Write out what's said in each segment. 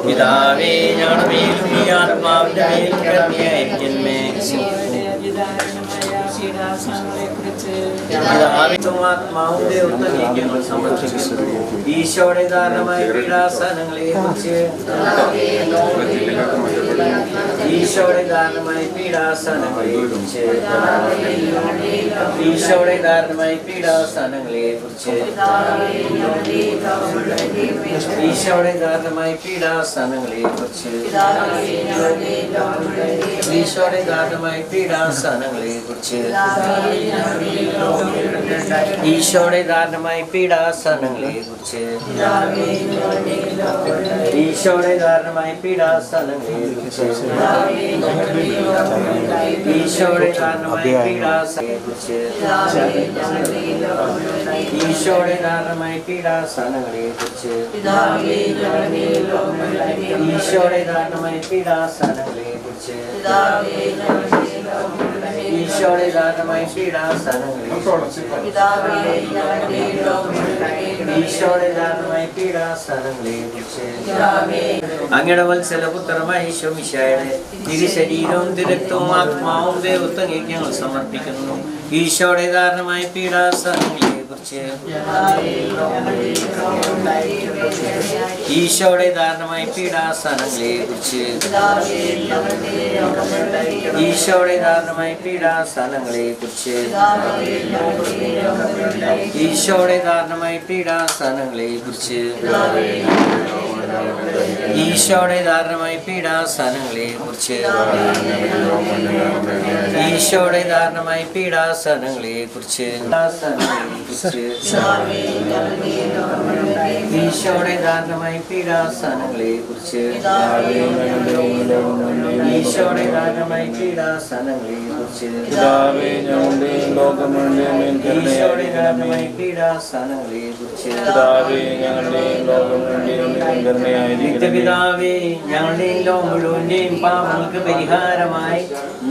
പിതാവേ ഞങ്ങളുടെ മേലും ഈ ആത്മാവിന്റെ മേലും കരുണയായിരിക്കണമേ. ആത്മാവും ദൈവത്തിലേക്ക് ഞങ്ങൾ സമർപ്പിക്കുന്നു. ഈശോയുടെ ദാരുണമായ പീഡാസഹനങ്ങളെ കുറിച്ച് ഈശോയുടെ ദാരുണമായ പീഡാസഹനങ്ങളെ കുറിച്ച് ഈശോയുടെ ദാരുണമായ പീഡാസഹനങ്ങളെ കുറിച്ച് ഈശോയുടെ ദാരുണമായ പീഡാസഹനങ്ങളെ കുറിച്ച് ഈശോയുടെ ദാരുണമായ പീഡാസഹനങ്ങളെ കുറിച്ച് ഈശോയുടെ ദാരുണമായ പീഡാസഹനങ്ങളെ കുറിച്ച് ഈശോയുടെ ദാരുണമായ പീഡാസഹനങ്ങളെ കുറിച്ച് ഈശോയുടെ ദാരുണമായ പീഡാസഹനങ്ങളെ കുറിച്ച് ഈശോയുടെ ദാരുണമായ പീഡാസഹനങ്ങളെ കുറിച്ച് ഈശോയുടെ ദാരുണമായ പീഡാസഹനങ്ങളെ കുറിച്ച് ഈശോയുടെ ദാരുണമായ പീഡാസഹനങ്ങളെ ഈശോയുടെ ദാരുണമായ പീഡാസഹനങ്ങളെ കുറിച്ച് അങ്ങയുടെ വത്സലപുത്രമായ ഈശോ മിശിഹായുടെ തിരുശരീരവും തിരക്തവും ആത്മാവും ദൈവത്വം ഞങ്ങൾ സമർപ്പിക്കുന്നു. ഈശോയുടെ ദാരുണമായ പീഡാസഹനങ്ങളെ കുറിച്ച് ഈശോയുടെ ദാരുണമായ പീഡാസഹനങ്ങളെ കുറിച്ച് ഈശോയുടെ ദാരുണമായ പീഡാസഹനങ്ങളെ കുറിച്ച് ഈശോയുടെ ദാരുണമായ പീഡാസഹനങ്ങളെ കുറിച്ച് ഈശോയുടെ ദാരുണമായ പീഡാസഹനങ്ങളെ കുറിച്ച് ഈശോയുടെ ദാരുണമായ പീഡാസഹനങ്ങളെ കുറിച്ച് ഈശോയുടെ ദാരുണമായ പീഡാസഹനങ്ങളെ കുറിച്ച് ഈശോയുടെ ദാരുണമായ പീഡാസഹനങ്ങളെ കുറിച്ച് ഈശോയുടെ ദാരുണമായ പീഡാസഹനങ്ങളെ കുറിച്ച് നിത്യപിതാവേ ഞങ്ങളുടെയും ലോകം മുഴുവന്റെയും പാപങ്ങൾക്ക് പരിഹാരമായി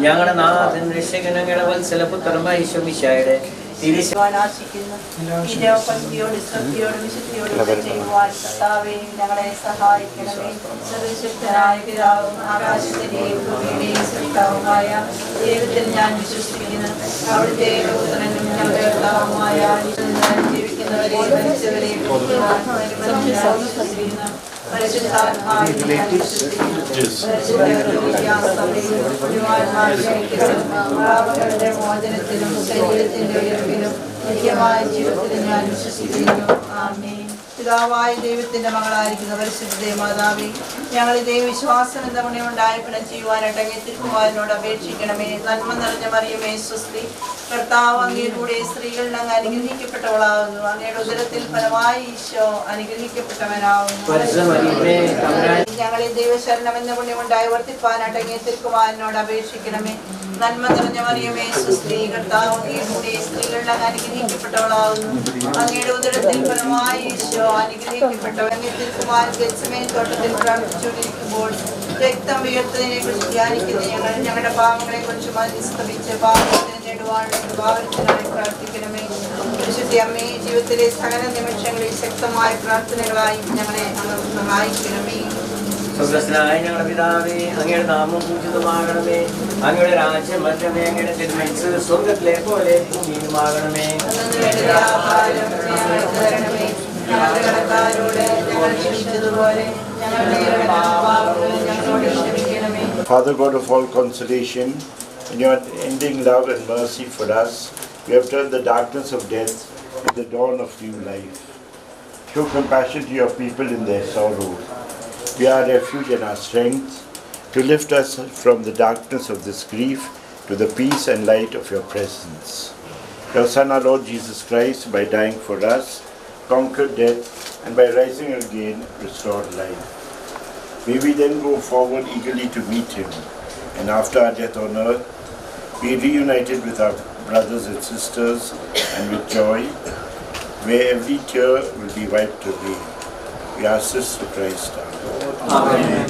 ഞങ്ങളുടെ നാഥൻ രക്ഷകനങ്ങളുടെ വത്സലപുത്രമായ ഈശോ മിശിഹായുടെ ഞങ്ങളെ സഹായിക്കണമേ. സർവശക്തനായ പിതാവും ആകാശത്തിന്റെയും ഭൂമിയുടെയും സൃഷ്ടാവുമായ ദൈവത്തിൽ ഞാൻ വിശ്വസിക്കുന്നു. അവിടുത്തെ പുത്രനും ഞങ്ങളുടെ കർത്താവുമായ ജീവിക്കുന്നവരെയും മരിച്ചവരെയും പാപങ്ങളുടെ മോചനത്തിലും ശരീരത്തിന്റെ ഉയർപ്പിലും നിത്യമായ ജീവിതത്തിലും ഞാൻ വിശ്വസിക്കുന്നു. ആമേൻ. പിതാവായ ദൈവത്തിന്റെ മകളായിരിക്കുന്ന പരിശുദ്ധ മാതാവേ, ഞങ്ങൾ ഇതേ വിശ്വാസം എന്ന പുണ്യമുണ്ടായ പിണം ചെയ്യുവാനായിട്ട് അങ്ങേ തിരുക്കുമാരനോട് അപേക്ഷിക്കണമേ. നന്മ നിറഞ്ഞ മറിയമേ സ്വസ്തി, കർത്താവ് അങ്ങയുടെ സ്ത്രീകളിൽ അങ്ങ് അനുഗ്രഹിക്കപ്പെട്ടവളാകുന്നു. അങ്ങയുടെ ഉദരത്തിൽ ഫലമായി ഈശോ അനുഗ്രഹിക്കപ്പെട്ടവനാകുന്നു. ഞങ്ങളെ ദൈവശരണം എന്ന പുണ്യമുണ്ടായി വർദ്ധിപ്പാനായിട്ട് അങ്ങേ തിരുക്കുമാരനോട് അപേക്ഷിക്കണമേ. നന്മ നിറഞ്ഞ മറിയമേ സ്വസ്തി, കർത്താവ് അങ്ങയുടെ സ്ത്രീകളിൽ അങ്ങ് അനുഗ്രഹിക്കപ്പെട്ടവളാകുന്നു. അങ്ങയുടെ ഉദരത്തിൽ ഫലമായി ഈശോ അനുഗ്രഹിക്കപ്പെട്ടവൻ. തിരുക്കുമാരൻ ഗെത്സമേൻ തോട്ടത്തിൽ പ്രാർത്ഥിച്ചുകൊണ്ടിരിക്കുമ്പോൾ രക്തം ഉയർത്തതിനെ കുറിച്ച് ധ്യാനിക്കുന്ന ഞങ്ങൾ ഞങ്ങളുടെ പാവങ്ങളെ കുറിച്ച് മനസ്തപിച്ച് പാപത്തിന് നേടുവാനുള്ള ഭാവത്തിനായി പ്രാർത്ഥിക്കണമേ. പരിശുദ്ധ അമ്മേ, ജീവിതത്തിലെ സകല നിമിഷങ്ങളിൽ ശക്തമായ പ്രാർത്ഥനകളായി ഞങ്ങളെ സഹായിക്കണമേ. സ്വർഗ്ഗസ്ഥനായ ഞങ്ങളുടെ പിതാവേ, അങ്ങയുടെ നാമം പൂജിതമാകണമേ. അങ്ങയുടെ രാജ്യം വരണമേ. അങ്ങയുടെ തിരുമനസ്സ് സ്വർഗ്ഗത്തിലെ പോലെ ഭൂമിയിലുമാകണമേ. ഞങ്ങളുടെ കടക്കാരോട് ഞങ്ങൾ ക്ഷമിച്ചതുപോലെ ഞങ്ങളുടെ പാപങ്ങൾ ഞങ്ങളോട് ക്ഷമിക്കണമേ. Father God of all consolation, in your ending love and mercy for us, you have turned the darkness of death into the dawn of new life. Show compassion to your people in their sorrow. Be our refuge and our strength, to lift us from the darkness of this grief to the peace and light of your presence. Your Son, our Lord Jesus Christ, by dying for us, conquered death, and by rising again, restored life. May we then go forward eagerly to meet him, and after our death on earth, be reunited with our brothers and sisters, and with joy May every tear will be wiped away. We ask this through Christ our Lord. Amen.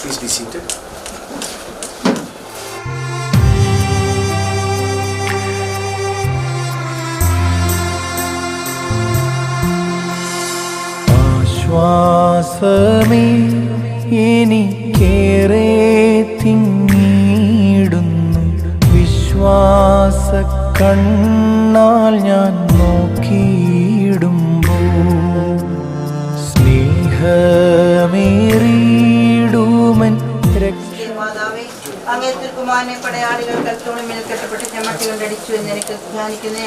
Please be seated. ആശ്വാസമേ എനിക്കേറെ തിങ്ങിടുന്നു, വിശ്വാസ കണ്ണാൽ ഞാൻ നോക്കിയിടുമ്പോൾ സ്നേഹമേറിയിടുമൻ മാതാവേ, അങ്ങേ തിരുക്കുമാരനെ പടയാളികൾ കൽത്തോണിമേൽ കെട്ടപ്പെട്ട് ചെമ്മട്ടി കൊണ്ടടിച്ചു എന്ന് എനിക്ക് ധ്യാനിക്കുന്ന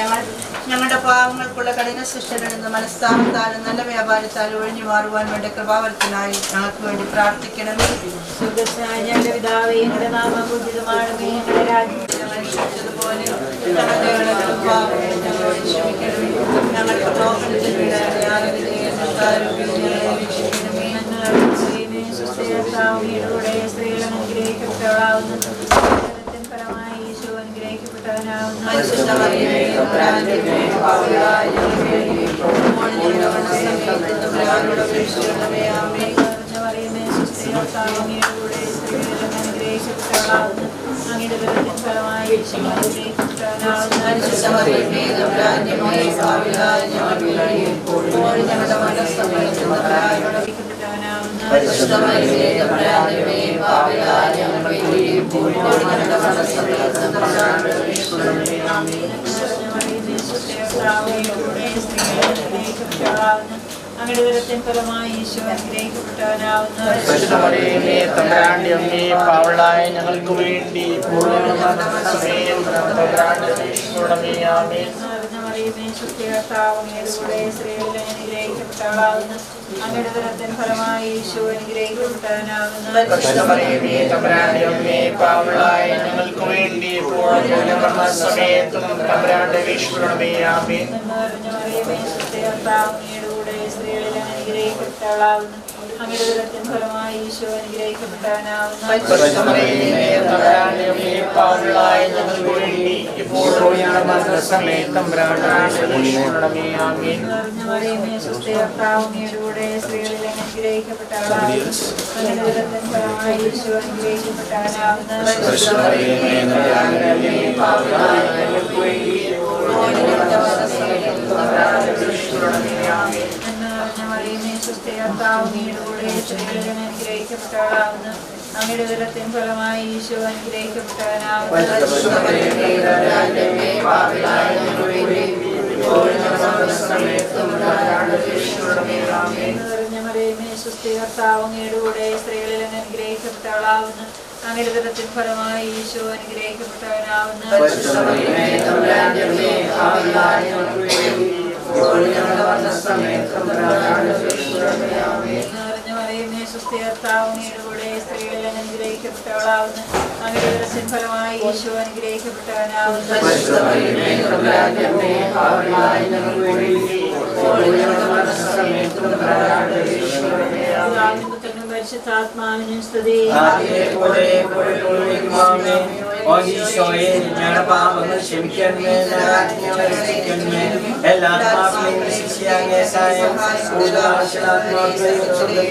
ഞങ്ങളുടെ പാവങ്ങൾക്കുള്ള കഠിന ശിക്ഷയിൽ നിന്ന് മനസ്താപത്താലും നല്ല വ്യാപാരത്താലും ഒഴിഞ്ഞു മാറുവാൻ വേണ്ട കൃപാവരത്തിനായി ഞങ്ങൾക്ക് വേണ്ടി പ്രാർത്ഥിക്കണമേ. ഞങ്ങളുടെ പിതാവേ, ഞങ്ങളുടെ നാമം പൂജിതമാണമേ, ഞങ്ങളുടെ രാജ്യം മനുഷ്യതുപോലെ ഞങ്ങളുടെ കടങ്ങളും പാപങ്ങളും ഞങ്ങളോട് ക്ഷമിക്കണമേ. ഞങ്ങൾക്ക് ലോകത്തിൽ ഞങ്ങൾക്ക് വേണ്ടി പരിശുദ്ധാത്മാവിനും സ്തുതി. ഞങ്ങളുടെ പാപങ്ങൾ ക്ഷമിക്കണമേ, രക്ഷിക്കണമേ. എല്ലാ പാപങ്ങളെയും ശിക്ഷയായ സായം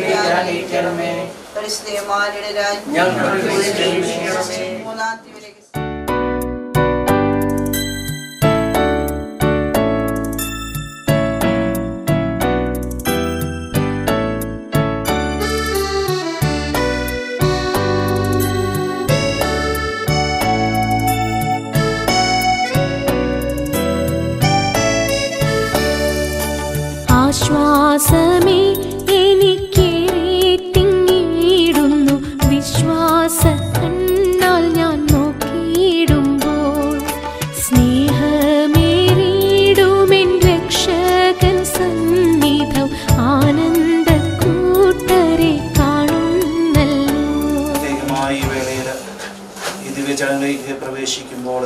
ധ്യാനിക്കണമേ. പരിശുദ്ധമാരുടെ രാജ്യം മൂന്നാം തീയതി ആശ്വാസമേ എനിക്കേറെ തിങ്ങിയിടുന്നു, വിശ്വാസ കണ്ണാൽ ഞാൻ നോക്കിയിടുമ്പോൾ സ്നേഹമേറിയിടുമെൻ രക്ഷകൻ സന്നിധം ആനന്ദ കൂട്ടരെ കാണുന്നല്ലോ. പ്രത്യേകമായി ഈ വേളയിൽ ഈ ദിവ്യചടങ്ങിലേക്ക് പ്രവേശിക്കുമ്പോൾ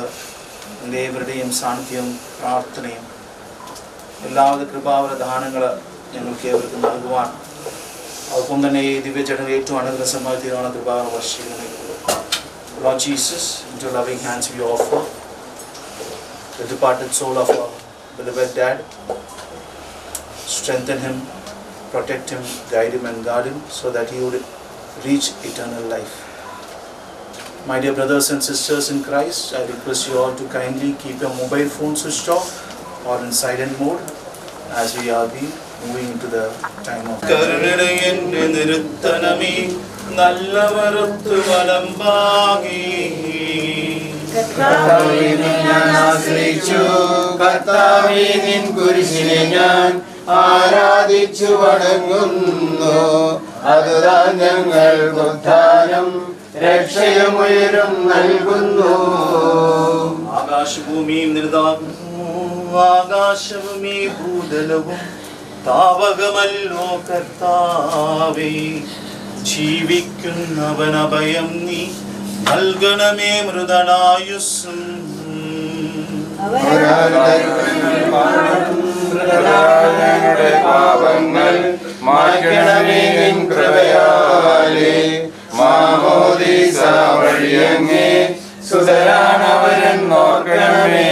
എല്ലാവരുടെയും സാന്നിധ്യവും പ്രാർത്ഥനയും എല്ലാവിധ കൃപാവരദാനങ്ങൾ ഞങ്ങൾക്ക് ഏവർക്കും നൽകുവാൻ, ഒപ്പം തന്നെ ഈ ദിവ്യചടങ്ങിൽ ഏറ്റവും അനുഗ്രഹമായി തീരുവാണ് കൃപാവര വർഷിക്കുന്നത്. Lord Jesus, into your loving hands we offer the departed soul of our beloved dad. Strengthen him, protect him, guide him and guard him so that he would reach eternal life. My dear brothers and sisters in Christ, I request you all to kindly keep your mobile phone switched off or in silent mode as we are moving into the time of കരുണയുടെ നിരുത്തനമേ നല്ലവരൊത്തു വലമ്പാകി കർത്താവേ ഞാൻ ആശ്രയിച്ചു കർത്താവേ നിൻ കുരിശിനെ ഞാൻ ആരാധിച്ചു വണങ്ങുന്നു അതുതാൻ ഞങ്ങൾക്ക് ഉദ്ധാനം രക്ഷയും ഉയരും നൽകുന്നു ആകാശഭൂമിയും നിരുതാകുന്നു ആകാശവും ഈ ഭൂതലവും താവകമല്ലോ കർത്താവേ ജീവിക്കുന്നവൻ അഭയം നീ നൽകണമേ മൃതനായുസ്സും പാപങ്ങൾ മായ്ക്കണമേ നിൻ കൃപയാലേ മാമോദീസ വഴിയങ്ങേ സുതരാണവരെന്നോർക്കണമേ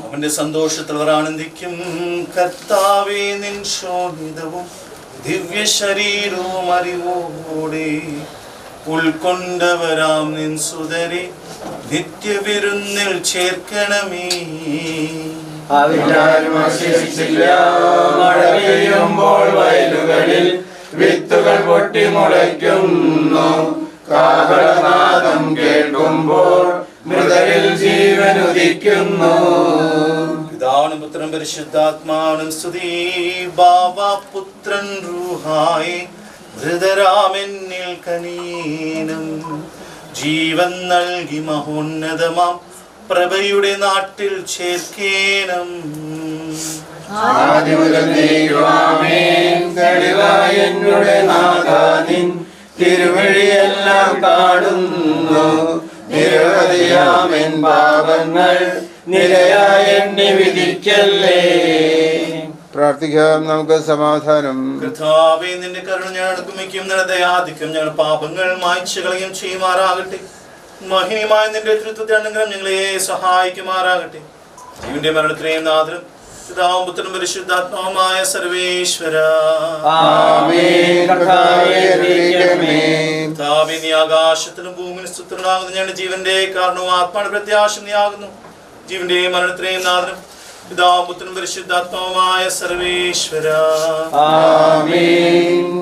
അവന്റെ സന്തോഷത്തിൽ അവർ ആനന്ദിക്കും കർത്താവേ നിൻ ശോഭിതവും ദിവ്യ ശരീരവും അറിവോടെ ഉൾക്കൊണ്ടവരാം നിൻ സുതരെ നിത്യവിരുന്നിൽ ചേർക്കണമേ അവിടാരും അവശേഷിച്ചില്ല മഴ പെയ്യുമ്പോൾ വയലുകളിൽ വിത്തുകൾ പൊട്ടി മുളയ്ക്കുന്നു കാഹളനാദം കേൾക്കുമ്പോൾ മൃതരിൽ ജീവൻ ഉദിക്കുന്നു പിതാവിനും പുത്രനും പരിശുദ്ധാത്മാവിനും സ്തുതി ബാബാ പുത്രൻ റൂഹായി മൃതരാമെന്നിൽ കനീനം ജീവൻ നൽകി മഹോന്നതമാം പ്രഭയുടെ നാട്ടിൽ ചേർക്കേണം തെളിവായ എന്നുടെ നാഥാ നിൻ തിരുവഴിയെല്ലാം കാണുന്നു നിരവധിയാമെൻ പാപങ്ങൾ നിരയായ എണ്ണി വിധിക്കല്ലേ പ്രാർത്ഥിക്കാം. നമുക്ക് സമാധാനം. കർത്താവേ നിന്റെ കരുണ ഞാൻ അടുക്കുമിക്കും നിന്റെ ദയാധിക്യം ഞങ്ങൾ പാപങ്ങൾ മായ്ച്ചു കളയും ചെയ്യുമാറാകട്ടെ മഹിനിമായ നിന്റെ തൃത്വത്തെ അനുഗ്രഹം ഞങ്ങളെ സഹായിക്കുമാറാകട്ടെ ജീവന്റെ മരണത്തിനെയും നാഥനും പിതാവും പുത്രനും പരിശുദ്ധാത്മാവുമായ സർവേശ്വര കർത്താവേ നീ ആകാശത്തിലും ഭൂമിയിലും സ്തുതനാകുന്നു ഞങ്ങളുടെ ജീവന്റെ കാരണവും ആത്മാവിന്റെ പ്രത്യാശം നീ ആകുന്നു ജീവന്റെയും മരണത്തിനെയും നാഥനും പിതാവും പുത്രനും പരിശുദ്ധാത്മാവുമായ സർവേശ്വര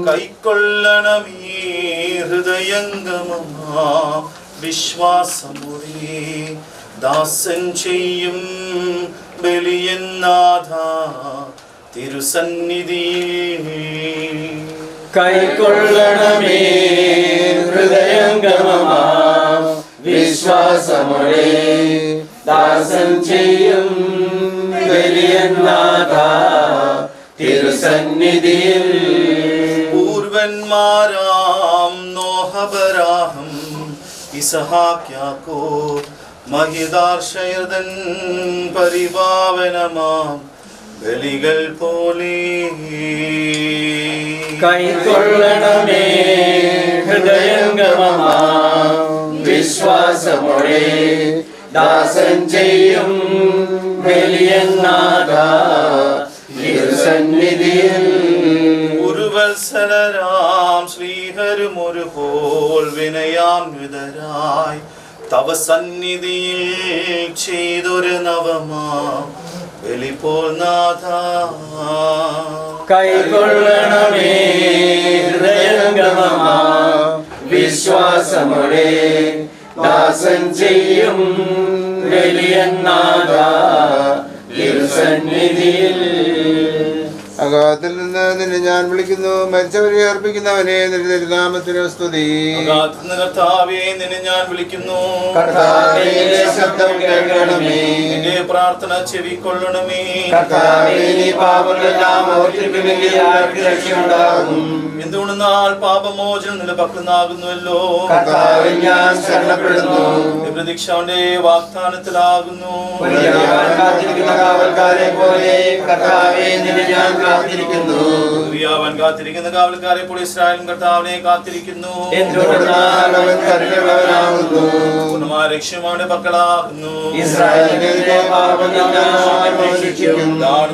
കൈക്കൊള്ളണമേ ഹൃദയംഗമമാ വിശ്വാസമുറി ദാസൻ ചെയ്യും ബലിയന്നാഥ തിരുസന്നിധിയിൽ കൈക്കൊള്ളണമേ ഹൃദയംഗമമാ വിശ്വാസമുറി ദാസൻ ചെയ്യും ബലിയന്നാഥ തിരുസന്നിധിയിൽ പൂർവന്മാരാം നോഹബരാഹം ഇസഹാക്ക് യാക്കോബ് മഹിദാർശയർദൻ പരിപാവനമാം ബലികൾ പോലെ കൈക്കൊള്ളണമേ ഹൃദയംഗമമാ വിശ്വാസമോടെ ദാസൻ ചെയ്യും ബലിയന്നാഥ തിരുസന്നിധിയിൽ ഉരുവത്സലരാം ശ്രീഹരും ഒരു പോൽ വിനയാന്വിതരായി തവ സന്നിധിയിൽ ചെയ്തൊരു നവമാ ബലി പോൽ നാഥ കൈക്കൊള്ളണമേ ഹൃദയംഗമമാ വിശ്വാസമോടെ ദാസൻ ചെയ്യും ബലിയന്നാഥ തിരുസന്നിധിയിൽ അഗാധത്തിൽ നിന്ന് നിന്നെ ഞാൻ വിളിക്കുന്നു മരിച്ചവരെ അർപ്പിക്കുന്നവനെ നിന്റെ തിരുനാമത്തിന് സ്തുതി. കർത്താവേ നിന്നെ ഞാൻ വിളിക്കുന്നു കർത്താവേ ശബ്ദം കേൾക്കണമേ നിന്റെ പ്രാർത്ഥന ചെവിക്കൊള്ളണമേ കർത്താവേ നീ പാപങ്ങളെല്ലാം ഓർത്തിരിക്കുമെങ്കിൽ ആർക്ക് രക്ഷയുണ്ടാകും എന്തുകൊണ്ടെന്നാൽ പാപമോചനം നിന്റെ പക്കലുന്നാകുന്നുവല്ലോ കർത്താവേ ഞാൻ ശരണപ്പെടുന്നു പ്രതീക്ഷ അവന്റെ വാഗ്ദാനത്തിലാകുന്നു കാത്തിരിക്കുന്ന കാവൽക്കാരെ പോലെ കർത്താവേ നിന്നെ ഞാൻ കാത്തിരിക്കുന്നു. അവൻ കാത്തിരിക്കുന്ന കാവൽക്കാരെ ഇപ്പോൾ ഇസ്രായേലും കർത്താവിനെ കാത്തിരിക്കുന്നു. അവൻ കരുണയുള്ളവനാകുന്നു. പൂർണ്ണമായ രക്ഷയുടെ മക്കളാകുന്നു. ഇസ്രായേലിന്റെ പാപങ്ങൾ മോചിക്കും.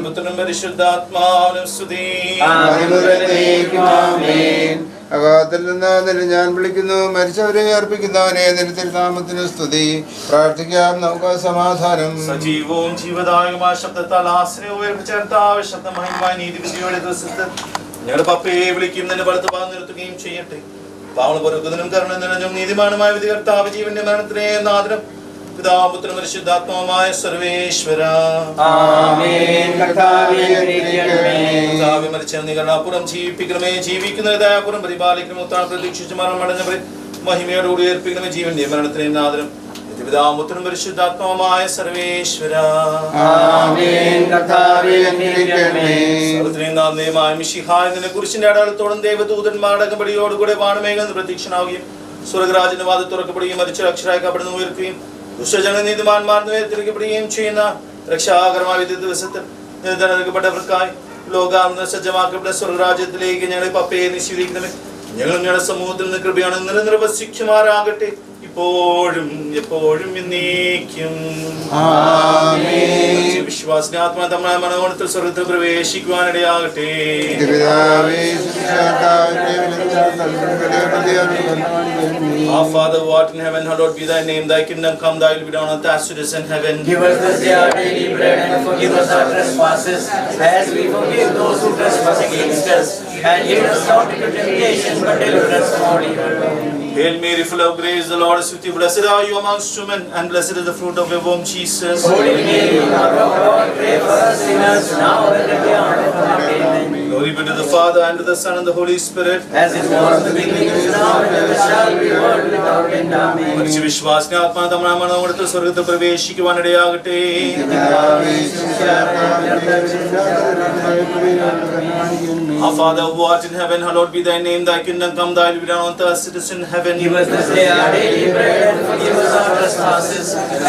പുത്രനും പരിശുദ്ധാത്മാവിനും സ്തുതി. അഗാധത്തിൽ നിന്ന് നിന്നെ ഞാൻ വിളിക്കുന്നു, മരിച്ചവരെ അർപ്പിക്കുന്നവനെ നിന്റെ തിരുനാമത്തിന് സ്തുതി. പ്രാർത്ഥിക്കാം, നമുക്ക് സമാധാനം. സജീവവും ജീവദായകമായ ശബ്ദത്താൽ ആശ്രയം ഉയർപ്പിച്ചേർത്താവ് ശബ്ദമഹിമായ നീതിവിധിയുടെ ദിവസത്തിൽ ഞങ്ങളുടെ പപ്പയെ വിളിക്കും, നിന്റെ വലത്ത് ഭാഗം നിർത്തുകയും ചെയ്യട്ടെ. പാവണ പൊറുക്കുന്നതിനും കരുണ നിറഞ്ഞും നീതിമാനുമായ വിധി കർത്താവ് ജീവന്റെ മരണത്തിനെ നാദനം പിതാപുത്രനും പരിശുദ്ധാത്മാവുമായ സർവേശ്വര. മരിച്ച നികരണാപുരം ജീവിപ്പിക്കണമേ, ജീവിക്കുന്നതായപുരം പരിപാലിക്കണം. ഉത്താൻ പ്രതീക്ഷിച്ച് മരണമടഞ്ഞവരെ മഹിമയോടുകൂടി ഏർപ്പിക്കണമേ, ജീവന്റെ മരണത്തിനെ നാദനം പിതാപുത്രനും പരിശുദ്ധാത്മാവുമായ സർവേശ്വര. കുരിശിന്റെ അടയാളത്തോടും ദേവദൂതന്മാരുടെ അകമ്പടിയോടുകൂടെ വാണമേഘം പ്രത്യക്ഷനാവുകയും സ്വർഗരാജന്റെ വാതിൽ തുറക്കപ്പെടുകയും മരിച്ച അക്ഷരാക്കപ്പെടുന്നു ഉയർക്കുകയും ദുഷ്ടജന നീതിമാന്മാർന്ന് വേർതിരിക്കപ്പെടുകയും ചെയ്യുന്ന രക്ഷാകരമായ വിധി ദിവസത്തിൽ നിർദ്ദനപ്പെട്ടവർക്കായി ലോകാന്ത സജ്ജമാക്കപ്പെട്ട സ്വർഗരാജ്യത്തിലേക്ക് ഞങ്ങളെ പപ്പയെ നിശ്ചയിക്കണമേ. ഞങ്ങൾ ഞങ്ങളുടെ സമൂഹത്തിൽ നിന്ന് കൃപയാണ് നിരനിർവസിക്കുമാറാകട്ടെ, ഇപ്പോഴും എപ്പോഴും എന്നേക്കും. വിശ്വാസിന്റെ ആത്മാ തമ്മിൽ മനോഗണത്തിൽ സ്വർഗത്തിൽ പ്രവേശിക്കുവാനിടയാകട്ടെ. Our Father who art in heaven, hallowed be thy name. Thy kingdom come, thy will be done on earth as it is in heaven. Give us this day our daily bread, and forgive us our trespasses, as we forgive those who trespass against us. And lead us not into temptation, but deliver us from all evil. Hail Mary, full of grace, the Lord is with you. Blessed are you amongst women, and blessed is the fruit of your womb, Jesus. Holy Mary, Mother of God, pray for us sinners, now and at the hour of our death. Amen. Glory be to the Father, and to the Son, and the Holy Spirit. As it was in the beginning, is now, and ever shall be, world without end. Amen. മരിച്ച വിശ്വാസിനെ ആത്മാ തമ്മിൽ മനോഗണത്തിൽ സ്വർഗത്തിൽ പ്രവേശിക്കുവാനിടയാകട്ടെ. Our Father who art in heaven, hallowed be thy name. Thy kingdom come, thy will be done on earth as it is in heaven. Give us this day our daily bread, and forgive us our trespasses,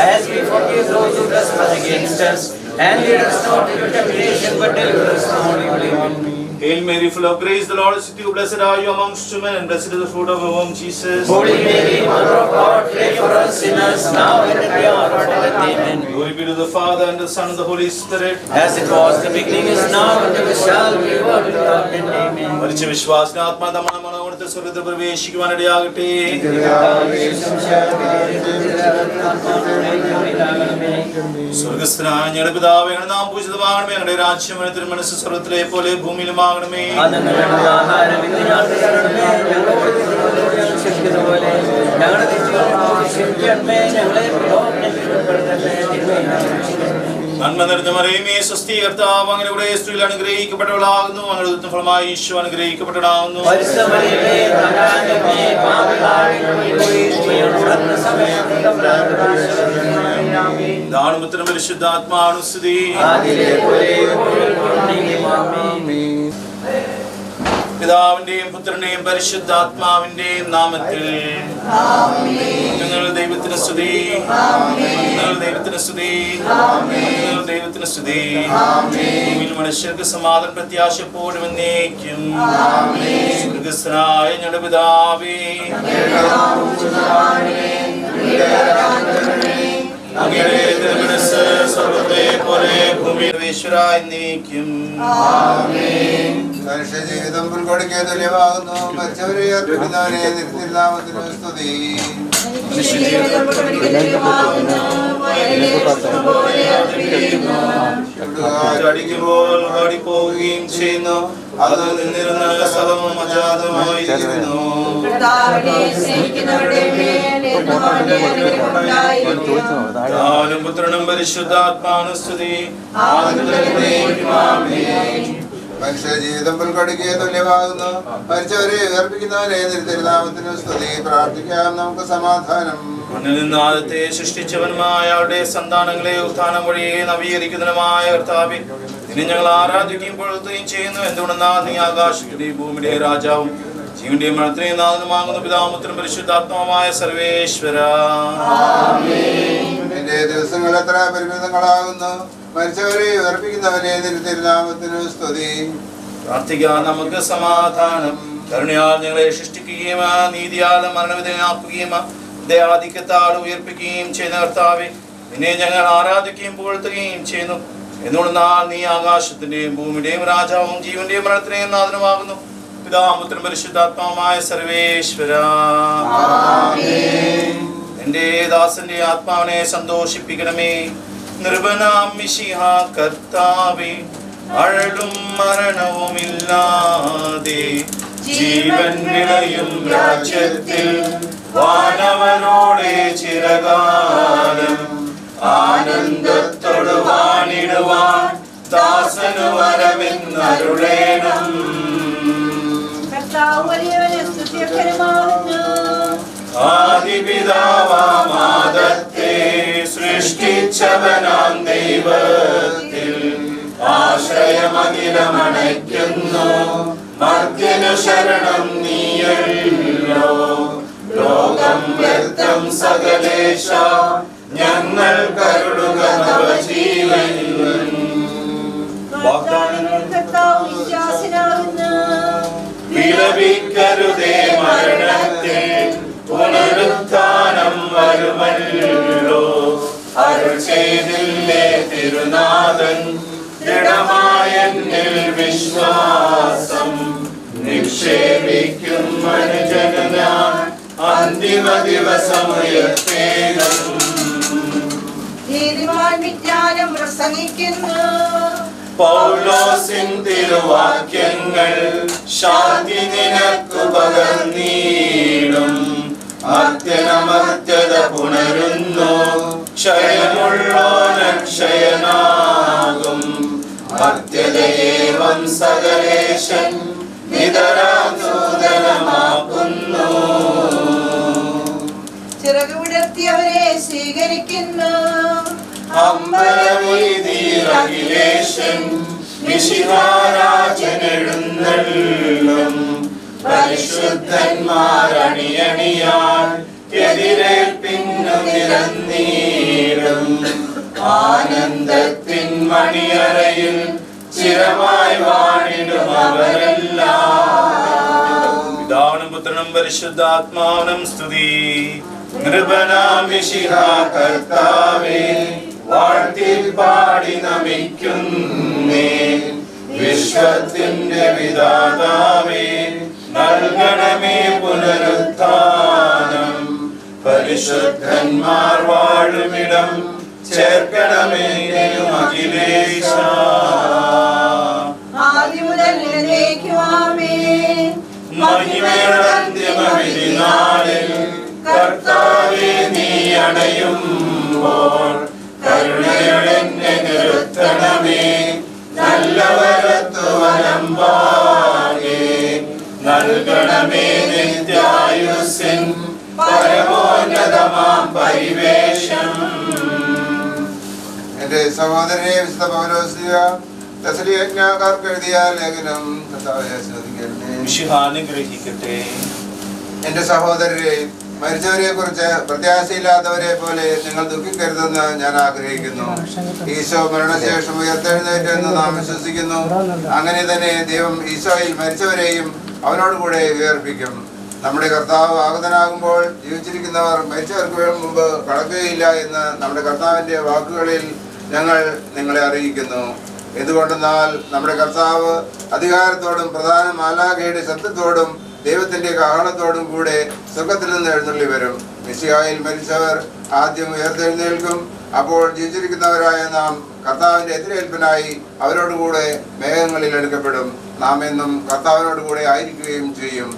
as we forgive those who trespass against us. And lead us not into temptation, but deliver us from all evil. Amen. Hail Mary, full of grace, the Lord is with you. Blessed are you amongst women, and blessed is the fruit of your womb, Jesus. Holy Mary, Mother of God, pray for us sinners, now and at the hour of our death. Amen. Glory be to the Father, and the Son, and the Holy Spirit. As it was in the beginning, is now, and ever shall be, world without end. Amen. മരിച്ച വിശ്വാസിനെ ആത്മാ തമ്മിൽ മനോഗണത്തിൽ സ്വർഗത്തിൽ പ്രവേശിക്കുവാനിടയാകട്ടെ. സ്വർഗസ്ഥനായ ഞങ്ങളുടെ പിതാവേ, ഞങ്ങളുടെ നാമം പൂജിതമാകണമേ. ഞങ്ങളുടെ രാജ്യം തിരുമനസ്സ് സ്വർഗത്തിലെ പോലെ ഭൂമിയിലുമാകണമേ. നന്മ നിറഞ്ഞ മറിയമേ, സ്വസ്തി, കർത്താവ് അങ്ങയുടെ സ്ത്രീയിൽ അനുഗ്രഹിക്കപ്പെട്ടവളാകുന്നു. അങ്ങയുടെ ഫലമായി ഈശോ അനുഗ്രഹിക്കപ്പെട്ടവളാകുന്നു. ദാനപുത്രനും പരിശുദ്ധാത്മാവിനും സ്തുതി. പിതാവിന്റെയും പുത്രന്റെയും പരിശുദ്ധാത്മാവിന്റെയും നാമത്തിൽ നിങ്ങൾ ദൈവത്തിന് സ്തുതി, നിങ്ങൾ ദൈവത്തിന് സ്തുതി, നിങ്ങൾ ദൈവത്തിന് സ്തുതി. ഭൂമിയിൽ മനുഷ്യർക്ക് സമാധാനം പ്രത്യാശ എപ്പോഴും എന്നേക്കും. സ്വർഗ്ഗസ്ഥനായ ഞങ്ങളുടെ പിതാവേ, അങ്ങയുടെ തിരുമനസ്സ് സ്വർഗ്ഗത്തിലെ പോലെ ഭൂമിയിൽ എന്നേക്കും. മനുഷ്യ ജീവിതം പുൽക്കൊടിക്ക് തുല്യമാകുന്നു. മരിച്ചവരെ അർപ്പിക്കുന്നവനെ തിരുനാമത്തിന് സ്തുതി. അടിക്കുമ്പോൾ ഓടിപ്പോവുകയും ചെയ്യുന്നു, അത് നിന്നിരുന്ന സ്ഥലവും അജാതമായിരിക്കുന്നു. പുത്രനും പരിശുദ്ധാത്മാവിനും സ്തുതി. മനുഷ്യ ജീവിതം പുൽക്കൊടിക്ക് തുല്യമാകുന്നു. മരിച്ചവരെ ഉയർപ്പിക്കുന്നവനെ തിരുനാമത്തിന് സ്തുതി. പ്രാർത്ഥിക്കാം, നമുക്ക് സമാധാനം. മണ്ണിൽ നിന്ന് ആദ്യത്തെ സൃഷ്ടിച്ചവനുമായ അവരുടെ സന്താനങ്ങളെ ഉത്ഥാനം വഴിയെ നവീകരിക്കുന്നതിനുമായ കർത്താവേ, നിന്നെ ഞങ്ങൾ ആരാധിക്കുകയും പുകഴ്ത്തുകയും ചെയ്യുന്നു. എന്തുകൊണ്ടെന്നാൽ നീ ആകാശത്തിന്റെയും ഭൂമിയുടെ രാജാവും ജീവന്റെയും മരണത്തിന്റെയും നാഥനുമാകുന്ന പിതാവുപുത്രനും പരിശുദ്ധാത്മാവുമായ സർവേശ്വര. എന്റെ ദിവസങ്ങൾ എത്ര പരിമിതങ്ങളാകുന്നു. മരിച്ചവരെ ഉയർപ്പിക്കുന്നവരെ തിരുനാമത്തിനു സ്തുതി. പ്രാർത്ഥിക്കാൻ നമുക്ക് സമാധാനം. കരുണയാൽ ഞങ്ങളെ സൃഷ്ടിക്കുകയും നീതിയാൽ മരണവിധേയനാക്കുകയും ദയാധിക്യത്താൽ ഉയർപ്പിക്കുകയും ചെയ്യുന്ന കർത്താവേ, നിന്നെ ഞങ്ങൾ ആരാധിക്കുകയും പുകഴ്ത്തുകയും ചെയ്യുന്നു. എന്തുകൊണ്ടെന്നാൽ നീ ആകാശത്തിന്റെയും ഭൂമിയുടെയും രാജാവും ജീവന്റെയും മരണത്തിന്റെയും നാഥനുമാകുന്നു. പിതാവുപുത്രനും പരിശുദ്ധാത്മാവുമായ സർവേശ്വര. എന്റെ ദാസന്റെ ആത്മാവിനെ സന്തോഷിപ്പിക്കണമേ. നിർഭനാം മിശിഹാ കർത്താവേ, അഴലും മരണവുമില്ലാതെ ജീവൻ വിളയും രാജ്യത്തിൽ വാനവരോടെ ചിരകാലം ആനന്ദത്തോട് വാണിടുവാൻ ദാസനു വരമെന്നരുളേണം. ആദിപിതാവാമാദത്തെ സൃഷ്ടിച്ചവനാം ദൈവത്തിൽ ആശ്രയമഖിലമണയ്ക്കുന്നു. മർത്യനു ശരണം നീയല്ലോ. ലോകം വ്യക്തം സകലേശ, ഞങ്ങൾ കരുളുക നവജീവൻ. വിലപിക്കരുതേ മരണത്തെ, പുനരുത്ഥാനം വരുമല്ലോ. അരുൾ ചെയ്തില്ലേ തിരുനാഥൻ, ദൃഢമായ വിശ്വാസം നിക്ഷേപിക്കും മനുജന് ഞാൻ അന്തിമ ദിവസമുയർത്തേകം. നീതിമാൻ വിജ്ഞാനം പ്രസംഗിക്കുന്നു. പൗലോസിൻ തിരുവാക്യങ്ങൾ ശാന്തി നിനക്കു പകർന്നീടും. മർത്യനമർത്യത പുണരുന്നു, ക്ഷയമുള്ളോനക്ഷയനാകും. മർത്യതയേവം സകലേശൻ നിതരാസൂദനമാക്കുന്നു. ചിറക് വിടർത്തിയവരെ സ്വീകരിക്കുന്നു. അമ്പലമൊയ്തീരഖിലേശൻ മിശിഹാരാജനെഴുന്നള്ളും. പരിശുദ്ധന്മാരണിയണിയാൻ എതിരേൽപ്പിന്നു നിരന്നീടും. ആനന്ദത്തിൻ മണിയറയിൽ ചിരമായി വാണിടും അവരെല്ലാം. പിതാവിനും പുത്രനും പരിശുദ്ധാത്മാവിനും സ്തുതി. നൃപനാം മിശിഹാ കർത്താവേ, വാഴ്ത്തി പാടി നമിക്കുന്നേ. വിശ്വത്തിന്റെ വിധാതാവേ, നൽകണമേ പുനരുത്ഥാനം. പരിശുദ്ധന്മാർ വാഴുമിടം ചേർക്കണമേ അഖിലേശ. ആദിമുതൽ എന്നേക്കുമാമേൻ. മഹിമയുടെ അന്തിമവിധി നാളിൽ കർത്താവേ നീ അണയുമ്പോൾ കരുണയുടെ നിർത്തണമേ. നല്ലവരത്തു വലമ്പാകെ നൽകണമേ നിത്യായുസ്സിൻ പരമോന്നതമാം പരിവേഷം. എന്റെ സഹോദരനെ വിശുദ്ധ പൗലോസ്ലീഹ തെസ്സലോനിക്കർക്ക് എഴുതിയ ലേഖനം കർത്താവേ ആശീർവദിക്കട്ടെ. മിശിഹാനുഗ്രഹിക്കട്ടെ. എന്റെ സഹോദരരെ, മരിച്ചവരെ കുറിച്ച് പ്രത്യാശയില്ലാത്തവരെ പോലെ നിങ്ങൾ ദുഃഖിക്കരുതെന്ന് ഞാൻ ആഗ്രഹിക്കുന്നു. ഈശോ മരണശേഷം ഉയർത്തെഴുന്നേറ്റെന്ന് നാം വിശ്വസിക്കുന്നു. അങ്ങനെ തന്നെ ദൈവം ഈശോയിൽ മരിച്ചവരെയും അവനോട് കൂടെ ഉയർപ്പിക്കും. നമ്മുടെ കർത്താവ് ആഗതനാകുമ്പോൾ ജീവിച്ചിരിക്കുന്നവർ മരിച്ചവർക്ക് മുമ്പ് കടക്കുകയില്ല എന്ന് നമ്മുടെ കർത്താവിൻ്റെ വാക്കുകളിൽ ഞങ്ങൾ നിങ്ങളെ അറിയിക്കുന്നു. എന്തുകൊണ്ടെന്നാൽ നമ്മുടെ കർത്താവ് അധികാരത്തോടും പ്രധാന മാലാഖയുടെ ശബ്ദത്തോടും ദൈവത്തിന്റെ കാഹളത്തോടും കൂടെ സ്വർഗ്ഗത്തിൽ നിന്ന് എഴുന്നള്ളി വരും. മിശിഹായിൽ മരിച്ചവർ ആദ്യം ഉയർത്തെഴുന്നേൽക്കും. അപ്പോൾ ജീവിച്ചിരിക്കുന്നവരായ നാം കർത്താവിന്റെ എതിരേൽപ്പിനായി അവരോടുകൂടെ മേഘങ്ങളിൽ എടുക്കപ്പെടും. നാം എന്നും കർത്താവിനോട് കൂടെ ആയിരിക്കുകയും ചെയ്യും.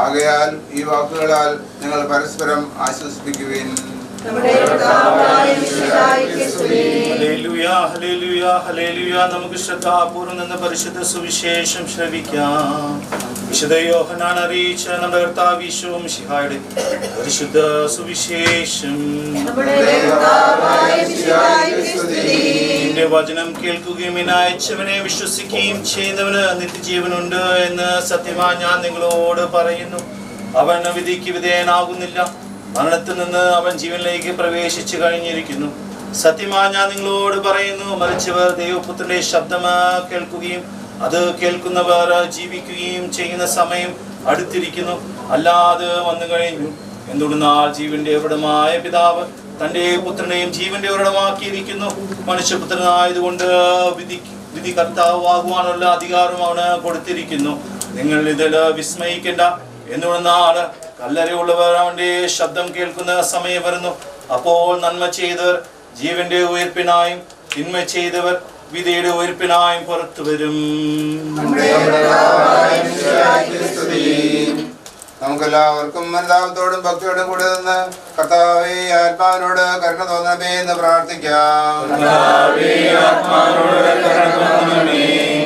ആകയാൽ ഈ വാക്കുകളാൽ നിങ്ങൾ പരസ്പരം ആശ്വസിപ്പിക്കുവിൻ. Hallelujah, hallelujah, hallelujah. നമുക്ക് ശ്രദ്ധാപൂർവ്വം നിന്ന് പരിശുദ്ധ സുവിശേഷം ശ്രവിക്കാം. വിശുദ്ധ യോഹന്നാൻ അറിയിച്ച നമ്മുടെ കർത്താവ് ഈശോ മിശിഹായുടെ പരിശുദ്ധ സുവിശേഷം. വചനം കേൾക്കുകയും എന്നെ അയച്ചവനെ വിശ്വസിക്കുകയും ചെയ്യുന്നവന് നിത്യജീവനുണ്ട് എന്ന് സത്യമായി ഞാൻ നിങ്ങളോട് പറയുന്നു. അവൻ വിധിക്ക് വിധേയനാകുന്നില്ല, മരണത്തിൽ നിന്ന് അവൻ ജീവനിലേക്ക് പ്രവേശിച്ചു കഴിഞ്ഞിരിക്കുന്നു. സത്യമായി ഞാൻ നിങ്ങളോട് പറയുന്നു, മരിച്ചവർ ദൈവപുത്രന്റെ ശബ്ദം കേൾക്കുകയും അത് കേൾക്കുന്നവർ ജീവിക്കുകയും ചെയ്യുന്ന സമയം അടുത്തിരിക്കുന്നു, അല്ലാതെ വന്നു കഴിഞ്ഞു. എന്തുകൊണ്ടെന്നാൽ ജീവന്റെ ഉറവിടമായ പിതാവ് തന്റെ പുത്രനെയും ജീവന്റെ ഉറവിടമാക്കിയിരിക്കുന്നു. മനുഷ്യപുത്രനായതുകൊണ്ട് വിധി കർത്താവാകുവാനുള്ള അധികാരം അവന് കൊടുത്തിരിക്കുന്നു. നിങ്ങൾ ഇതിൽ വിസ്മയിക്കേണ്ട. എന്തുകൊണ്ടെന്നാൽ കല്ലറയുള്ളവർ അവന്റെ ശബ്ദം കേൾക്കുന്ന സമയം വരുന്നു. അപ്പോൾ നന്മ ചെയ്തവർ ജീവന്റെ ഉയർപ്പിനായും തിന്മ ചെയ്തവർ വിധിയുടെ ഉയർപ്പിനായും പുറത്തു വരും. നമുക്കെല്ലാവർക്കും മനതാപത്തോടും ഭക്തിയോടും കൂടെ നിന്ന് കർത്താവേ ആത്മാവിനോട് കരുണ തോന്നണമേ എന്ന് പ്രാർത്ഥിക്കാം.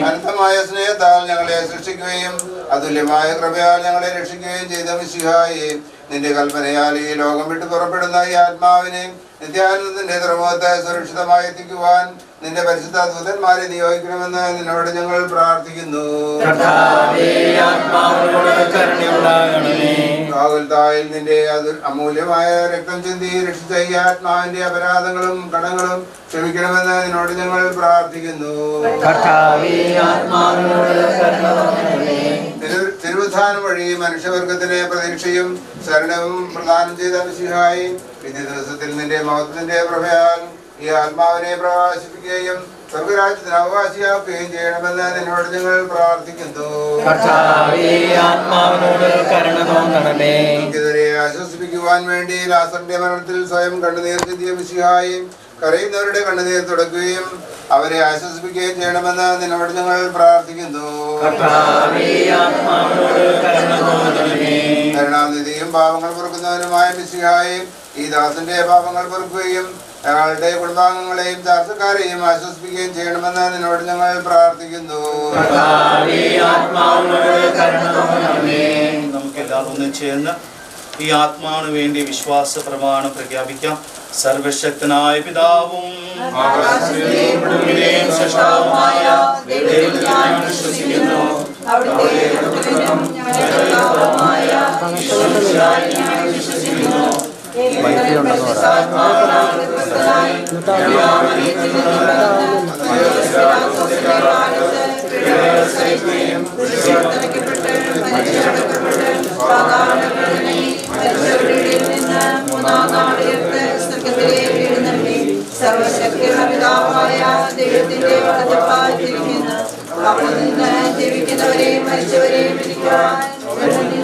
അനന്തമായ സ്നേഹത്താൽ ഞങ്ങളെ സൃഷ്ടിക്കുകയും അതുല്യമായ കൃപയാൽ ഞങ്ങളെ രക്ഷിക്കുകയും ചെയ്ത മിശിഹായെ, നിന്റെ കൽപ്പനയാൽ ഈ ലോകം വിട്ട് പുറപ്പെടുന്ന ഈ ആത്മാവിനെ നിത്യാനന്ദത്തിന്റെ തുറമുഖത്ത് സുരക്ഷിതമായി എത്തിക്കുവാൻ നിന്റെ പരിശുദ്ധ ദൂതന്മാരെ നിയോഗിക്കണമെന്ന് നിന്നോട് ഞങ്ങൾ പ്രാർത്ഥിക്കുന്നു. കാവൽത്തായിൽ നിന്റെ അമൂല്യമായ രക്തം ചിന്തി രക്ഷിച്ച ഈ ആത്മാവിന്റെ അപരാധങ്ങളും കടങ്ങളും ക്ഷമിക്കണമെന്ന് നിന്നോട് ഞങ്ങൾ പ്രാർത്ഥിക്കുന്നു. തിരുവുത്ഥാനം വഴി മനുഷ്യവർഗത്തിന് പ്രതീക്ഷയും ശരണവും പ്രദാനം ചെയ്ത മിശിഹായി, വിധി ദിവസത്തിൽ നിന്റെ മഹത്വത്തിന്റെ പ്രഭയാൽ ഈ ആത്മാവിനെ പ്രകാശിപ്പിക്കുകയും സ്വർഗരാജ്യത്തിന് അവകാശിയാക്കുകയും ചെയ്യണമെന്ന് നിന്നോട് ഞങ്ങൾ പ്രാർത്ഥിക്കുന്നു. നമുക്കെതിരെ ആശ്വസിപ്പിക്കുവാൻ വേണ്ടി ലാസറിന്റെ മരണത്തിൽ സ്വയം കണ്ണുനീർ ചിന്തിയ മിശിഹായി, കരയുന്നവരുടെ കണ്ണുനീർ തുടക്കുകയും അവരെ ആശ്വസിപ്പിക്കുകയും ചെയ്യണമെന്ന് നിന്നോട് ഞങ്ങൾ പ്രാർത്ഥിക്കുന്നു. കരുണാനിധിയും പാപങ്ങൾ പൊറുക്കുന്നവനുമായ മിശിഹായി, ഈ ദാസന്റെ പാപങ്ങൾ പൊറുക്കുകയും ഞങ്ങളുടെ കുടുംബാംഗങ്ങളെയും ചാർച്ചക്കാരെയും ആശ്വസിപ്പിക്കുകയും ചെയ്യണമെന്ന് നിന്നോട് ഞങ്ങൾ പ്രാർത്ഥിക്കുന്നു. നമുക്കെല്ലാവരും ഒന്ന് ചേർന്ന് ഈ ആത്മാവിന് വേണ്ടി വിശ്വാസ പ്രമാണം പ്രഖ്യാപിക്കാം. സർവശക്തനായ പിതാവും സർവശക്തിയായ ദൈവത്തിന്റെ വലതുഭാഗത്തിരിക്കുന്ന അവിടെ നിന്ന് ജീവിക്കുന്നവരെയും മരിച്ചവരെയും വിധിക്കുവാൻ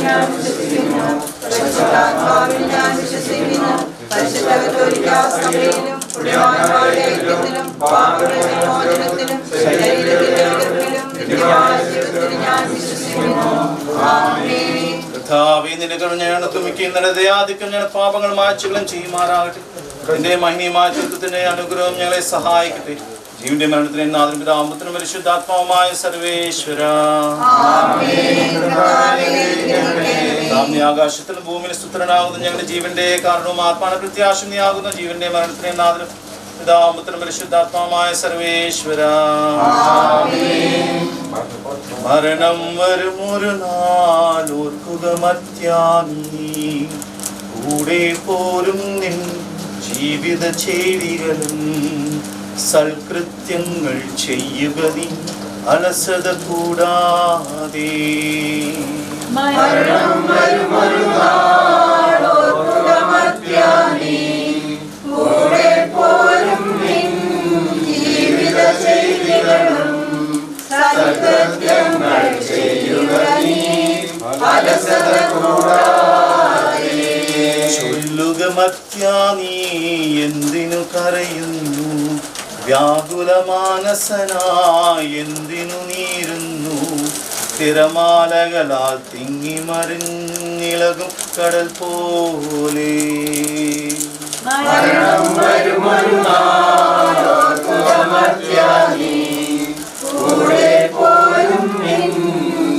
ഞാൻ വിശ്വസിക്കുന്നു. പരിശുദ്ധാത്മാവിൽ ഞാൻ വിശ്വസിക്കുന്നു. പരിശുദ്ധ കത്തോലിക്കാ സഭയിലും പുണ്യവാന്മാരുടെ ഐക്യത്തിലും പാപങ്ങളുടെ വിമോചനത്തിലും ശരീരത്തിന്റെ ഉയർപ്പിലും നിത്യമായ ജീവിതത്തിലും ഞാൻ വിശ്വസിക്കുന്നു. ആമേൻ. കർത്താവേ, നിന്റെ കരുണയാണ് തുമ്മിക്കുകയും നിന്റെ ദയാധിക്യം ഞങ്ങളുടെ പാപങ്ങൾ മായ്ച്ചുകളും ചെയ്യുമാറാകട്ടെ. നിന്റെ മഹിമീയമായ ജീവിതത്തിന്റെ അനുഗ്രഹം ഞങ്ങളെ സഹായിക്കട്ടെ. ജീവന്റെ മരണത്തിന് നാഥനും പിതാവും പരിശുദ്ധാത്മാവുമായ സർവേശ്വര, ആകാശത്തിലും ഭൂമിയിലും സുത്രനാകുന്ന ഞങ്ങളുടെ ജീവന്റെ കാരണവും ആത്മാന പ്രത്യാശനിയാകുന്ന ജീവന്റെ മരണത്തിന് നാഥനും പിതാവും പരിശുദ്ധാത്മാവുമായ സർവേശ്വര. മരണം വരും ഒരു നാളോർക്കുക മത്യാനീ, കൂടെ പോരും നിൻ ജീവിത ചെയ്തികളും സൽകൃത്യങ്ങൾ ചെയ്യുക നീ അലസത കൂടാതെ. മരണം വരും ഒരു നാളോർക്കുക മർത്യാനീ, കൂടെ പോരും നിൻ ജീവിത ചെയ്തികളും സൽകൃത്യങ്ങൾ ചെയ്യുക നീ അലസത കൂടാതെ. ചൊല്ലുക മർത്യാനീ, എന്തിനു കരയുന്നു? വ്യാകുലമാനസനായി എന്തിനു നീരുന്നു? തിരമാലകളാൽ തിങ്ങി മറിഞ്ഞിളകും കടൽ പോലെ. മരണം വരും ഒരു നാളോർക്കുക മർത്യാനീ, കൂടെ പോരും നിൻ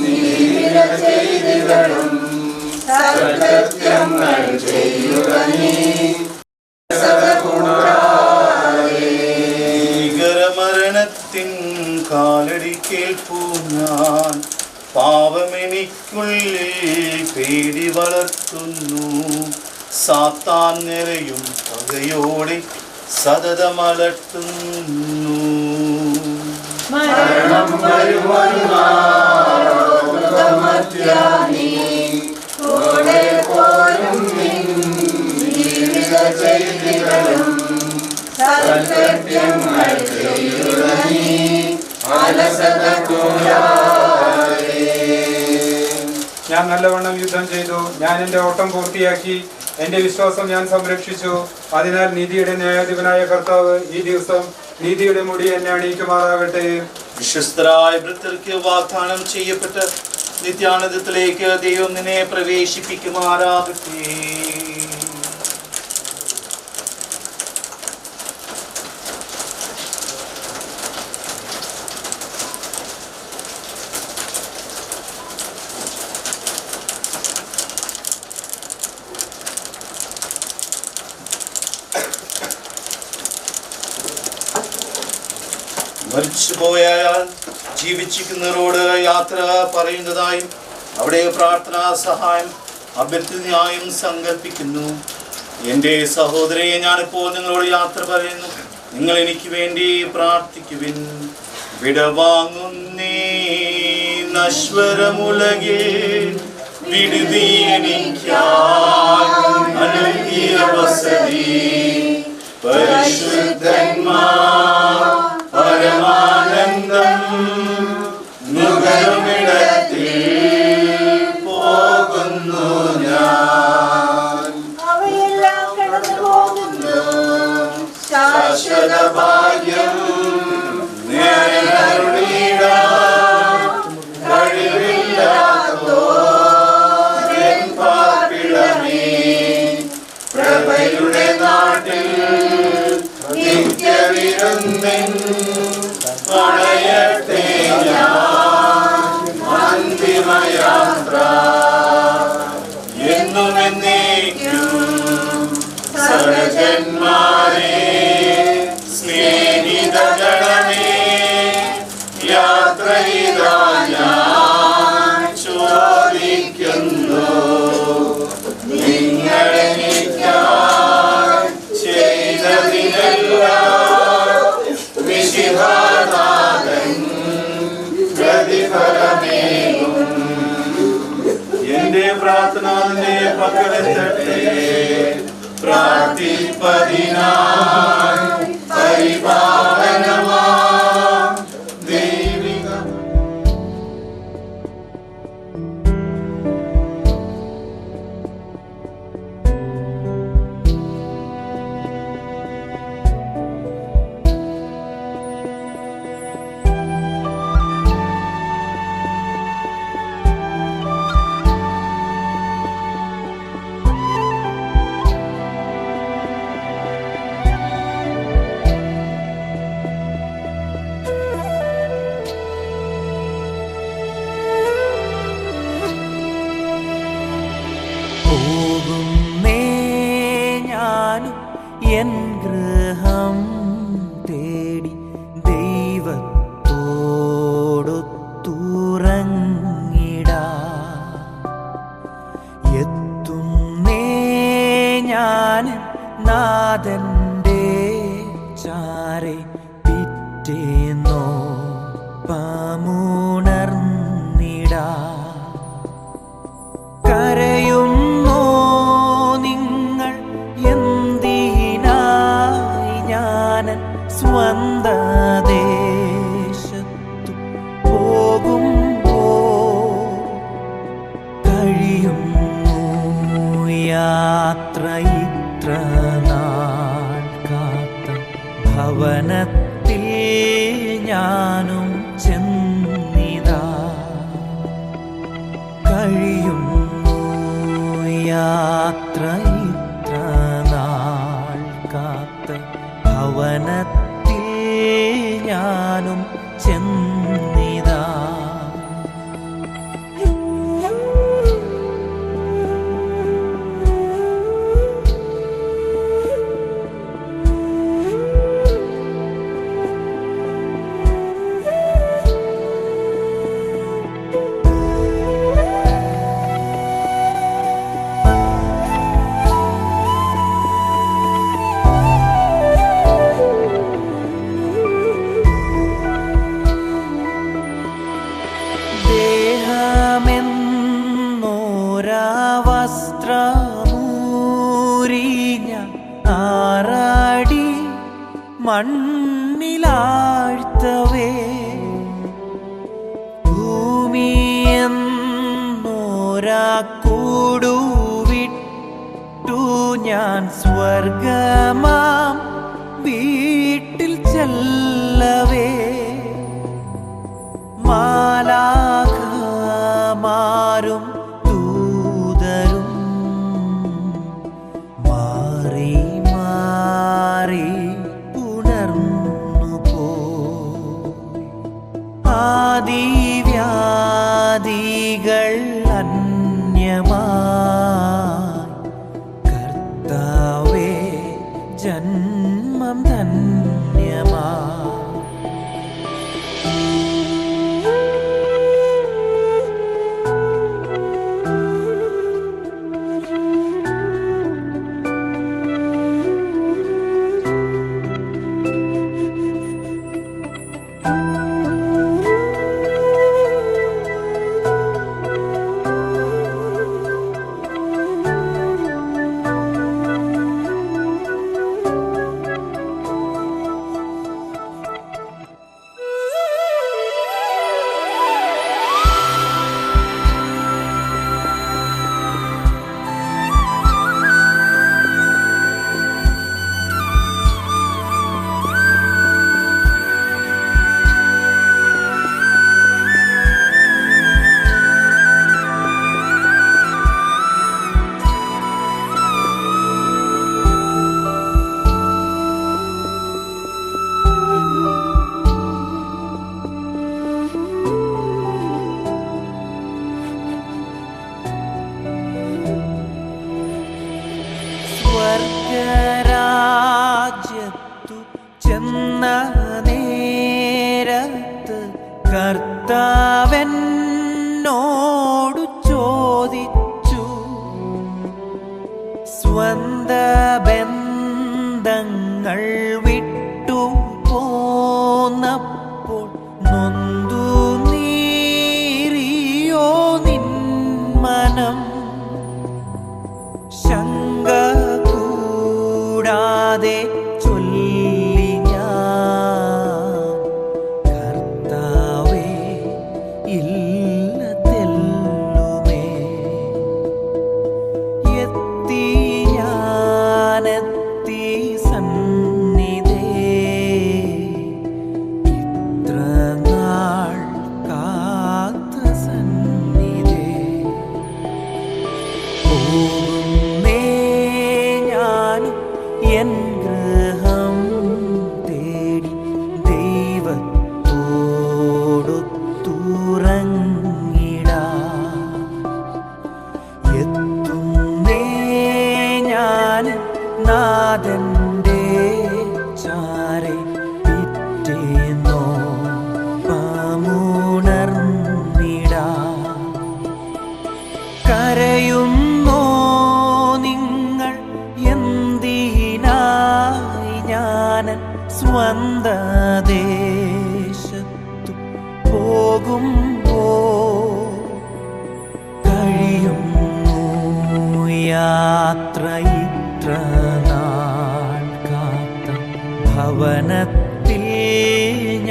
ജീവിത ചെയ്തികളും സൽകൃത്യങ്ങൾ ചെയ്യുക നീ. മരണത്തിൻ കാലടി കേൾപ്പൂ ഞാൻ. പാപമെനിക്കുള്ളിൽ പേടി വളർത്തുന്നു. സാത്താൻ നിറയും പകയോടെ സതതമലട്ടുന്നു. മരണം കൂടെ പോരും ജീവിത ചെയ്തികളും സൽകൃത്യങ്ങൾ ചെയ്യുക നീ അലസത കൂടാതെ. ഞാൻ നല്ലവണ്ണം യുദ്ധം ചെയ്തു, ഞാൻ എൻ്റെ ഓട്ടം പൂർത്തിയാക്കി, എൻ്റെ വിശ്വാസം ഞാൻ സംരക്ഷിച്ചു. അതിനാൽ നീതിയുടെ ന്യായാധിപനായ കർത്താവ് ഈ ദിവസം നീതിയുടെ മുടി എന്നെ അണിയിക്കുമാറാകട്ടെ. വിശ്വസ്തരായ ഭൃത്യർക്ക് വാഗ്ദാനം ചെയ്യപ്പെട്ട നിത്യാനന്ദത്തിലേക്ക് ദൈവം നിന്നെ പ്രവേശിപ്പിക്കുമാറാകട്ടെ. മരിച്ചുപോയാൽ ജീവിച്ചിരിക്കുന്നവരോട് യാത്ര പറയുന്നതായും അവിടെ പ്രാർത്ഥനാ സഹായം അഭ്യർത്ഥനയായും സങ്കല്പിക്കുന്നു. എൻ്റെ സഹോദരയെ ഞാനിപ്പോൾ നിങ്ങളോട് യാത്ര പറയുന്നു. നിങ്ങൾ എനിക്ക് വേണ്ടി പ്രാർത്ഥിക്കുവിൻ. വിടവാങ്ങുന്നേ നശ്വരമുലകിൽ വിടുതി എനിക്കായി നൽകിയ വസതി. പരിശുദ്ധന്മാർ പരമാനന്ദം നുകരുമിടത്തിൽ പോകുന്നു ഞാൻ. അവയെല്ലാം കടന്നു പോകുന്നു. ശാശ്വത ഭാഗ്യം കഴിവില്ലാത്തോരൻ പാർപ്പിടമേ. പ്രഭയുടെ നാട്ടിൽ നിത്യവിരുന്നിൻ പടയട്ടെ ഞാൻ അന്തിമയാത്ര. എന്നും എന്നേക്കും സഹജന്മാരെ സ്നേഹിതഗണമേ യാത്ര ഇതാ ഞാൻ ചോദിക്കുന്നു. നിങ്ങളെനിക്കായി ചെയ്തതിനെല്ലാം വിശിഹാനാഥൻ പ്രതിഫലമേകും. എന്റെ പ്രാർത്ഥന നിന്റെ പക്കലെത്തട്ടെ. പ്രാർത്ഥിപ്പതിനായി പരിപാലനമാം ദൈവിക പോകുന്നേ ഞാനും എൻ ഗൃഹം തേടി ദൈവത്തോടൊത്തുറങ്ങിടാ. എത്തുന്നേ ഞാൻ നാഥന്റെ ചാരെ പിറ്റേന്നോ പമുണർന്നിടാ. കരയുന്നോ നിങ്ങൾ എന്തിനായി? ഞാനൻ സ്വന്ത ദേശത്തു പോകുമ്പോ കഴിയുന്നു യാത്ര ഇത്ര നാൾ കാത്ത ഭവനത്തിൽ ഞാനും ചെന്നിതാ. കഴിയുന്നു യാത്ര ഇത്ര നാൾ കാത്ത ഭവനത്തിൽ ഞാനും ചെന്നിതാ. മണ്ണിലാഴ്ത്തവേ ഭൂമിയെന്നോരാ കൂടുവിട്ടു ഞാൻ സ്വർഗമാം വീട്ടിൽ ചെല്ലവേ മാലാഖമാരും ദൂതരും മാറി മാറി ഉണർന്നു പോയി ആദിവ്യാധികൾ അന്യമായി കർത്താവേ ജന്മം ധന്യമായി സ്വർഗരാജ്യത്തു ചെന്ന നേരത്ത് കർത്താവെന്നോടു ചോദിച്ചു സ്വന്ത ബന്ധങ്ങൾ വിട്ടു പോന്നപ്പോൾ നൊന്തു നീറിയോ നിൻ മനം ശങ്ക കൂടാതെ ചൊല്ലി ഞാൻ കർത്താവേ ഇല്ല തെല്ലുമേ എത്തി ഞാനെത്തി സന്നിധേ ഇത്ര നാൾ കാത്ത സന്നിധേ പോകുന്നേ ഞാനും എൻ ഗൃഹം തേടി ദൈവത്തോടൊത്തുറങ്ങിടാം എത്തുന്നേ ഞാൻ നാഥന്റെ ചാരെ പിറ്റേന്നോ പാമുണർന്നിടാം കരയുന്നോ നിങ്ങൾ എന്തിനായി ഞാനൻ സ്വന്ത ദേശത്തു പോകുമ്പോ കഴിയുന്നു യാത്ര ഇത്ര നാൾ കാത്ത ഭവനത്തിൽ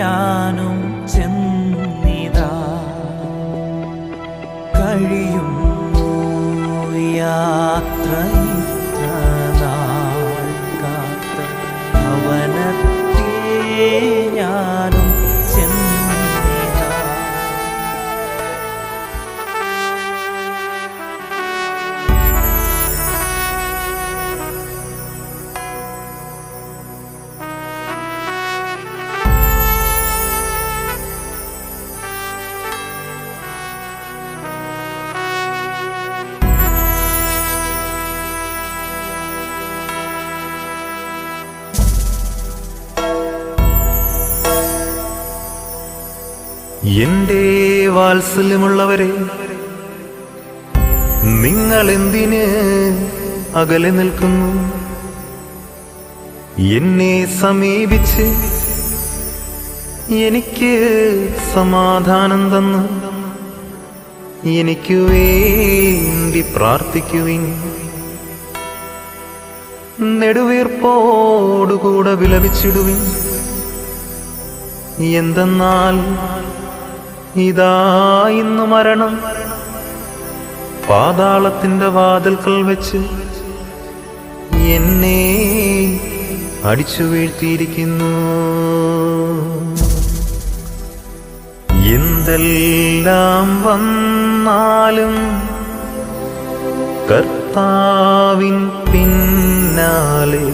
ഞാനും ചെന്നിതാ കഴിയുന്നു യാത്ര ഇത്ര നാൾ കാത്ത ഭവനത്തിൽ ഞാനും ചെന്നിതാ എന്റെ വാത്സല്യമുള്ളവരെ, നിങ്ങൾ എന്തിന് അകലെ നിൽക്കുന്നു? എന്നെ സമീപിച്ച് എനിക്ക് സമാധാനം തന്നു എനിക്ക് വേണ്ടി പ്രാർത്ഥിക്കുവിൻ. നെടുവീർപ്പോടുകൂടെ വിലപിച്ചിടുവിൻ. എന്തെന്നാൽ ഇതാ ഇന്ന് മരണം പാതാളത്തിന്റെ വാതിൽക്കൽ വെച്ച് എന്നെ അടിച്ചു വീഴ്ത്തിയിരിക്കുന്നു. എന്തെല്ലാം വന്നാലും കർത്താവിൻ പിന്നാലെ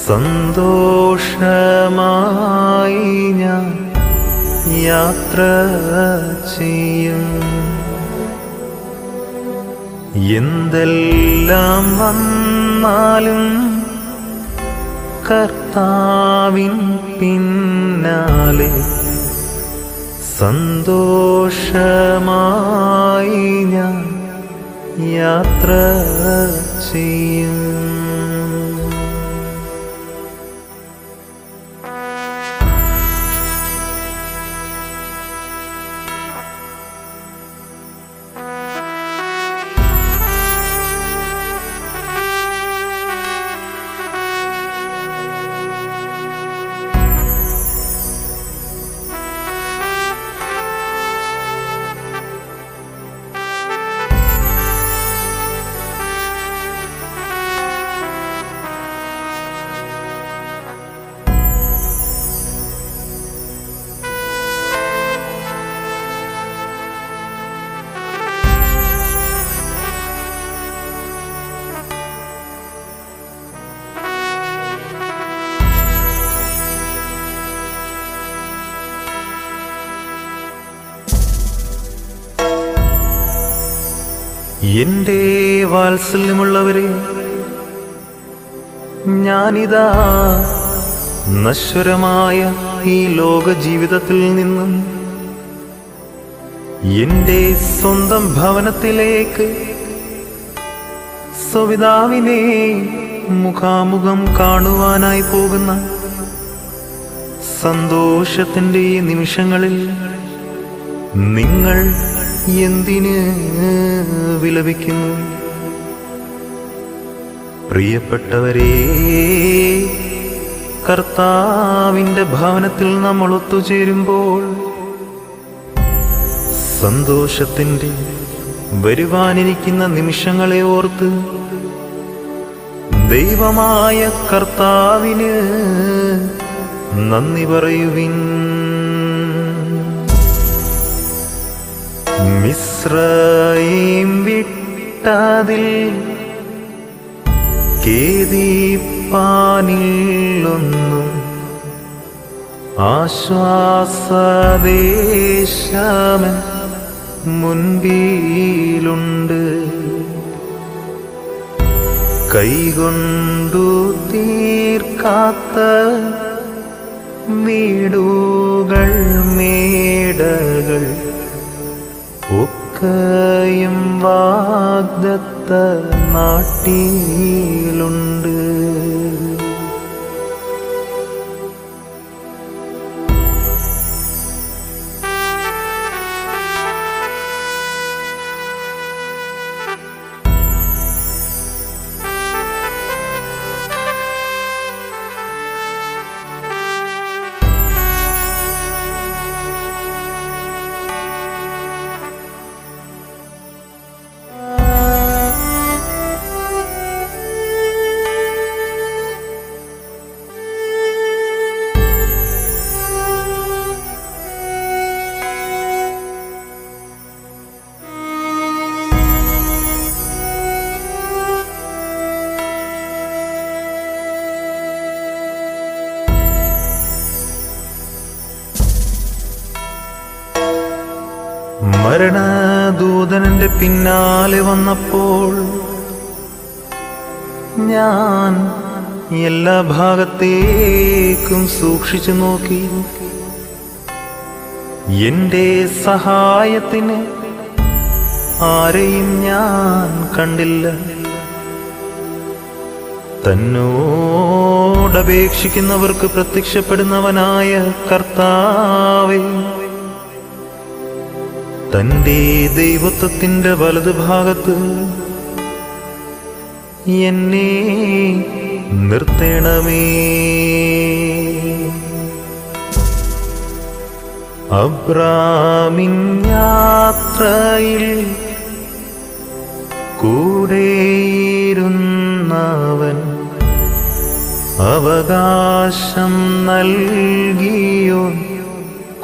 സന്തോഷമായി ഞാൻ യാത്ര ചെയ്യും. എന്തെല്ലാം വന്നാലും കർത്താവിൻ പിന്നാലെ സന്തോഷമായി ഞാൻ യാത്ര ചെയ്യും. എന്റെ വാത്സല്യമുള്ളവരെ, ഞാനിതാ നശ്വരമായ ഈ ലോക ജീവിതത്തിൽ നിന്നും എന്റെ സ്വന്തം ഭവനത്തിലേക്ക് സ്വപിതാവിനെ മുഖാമുഖം കാണുവാനായി പോകുന്ന സന്തോഷത്തിന്റെ ഈ നിമിഷങ്ങളിൽ നിങ്ങൾ എന്തിന് വിലപിക്കുന്നു? പ്രിയപ്പെട്ടവരെ, കർത്താവിന്റെ ഭവനത്തിൽ നമ്മൾ ഒത്തുചേരുമ്പോൾ സന്തോഷത്തിന്റെ വരുവാനിരിക്കുന്ന നിമിഷങ്ങളെ ഓർത്ത് ദൈവമായ കർത്താവിന് നന്ദി പറയുവിൻ. മിസ്രയീം വിട്ടതിൽ ഖേദിപ്പാനില്ലൊന്നും ആശ്വാസദേശമൻ മുൻപിലുണ്ട്. കൈകൊണ്ടു തീർക്കാത്ത വീടുകൾ മേടകൾ ഒക്കെയും വാഗ്ദത്ത നാട്ടിലുണ്ട്. മരണദൂതനന്റെ പിന്നാലെ വന്നപ്പോൾ ഞാൻ എല്ലാ ഭാഗത്തേക്കും സൂക്ഷിച്ചു നോക്കി. എന്റെ സഹായത്തിന് ആരെയും ഞാൻ കണ്ടില്ല. തന്നോടപേക്ഷിക്കുന്നവർക്ക് പ്രത്യക്ഷപ്പെടുന്നവനായ കർത്താവേ, തന്റെ ദൈവത്വത്തിന്റെ വലതുഭാഗത്ത് എന്നെ നിർത്തണമേ. അബ്രാമിൻ യാത്രയിൽ കൂടെയിരുന്നവൻ അവകാശം നൽകിയോ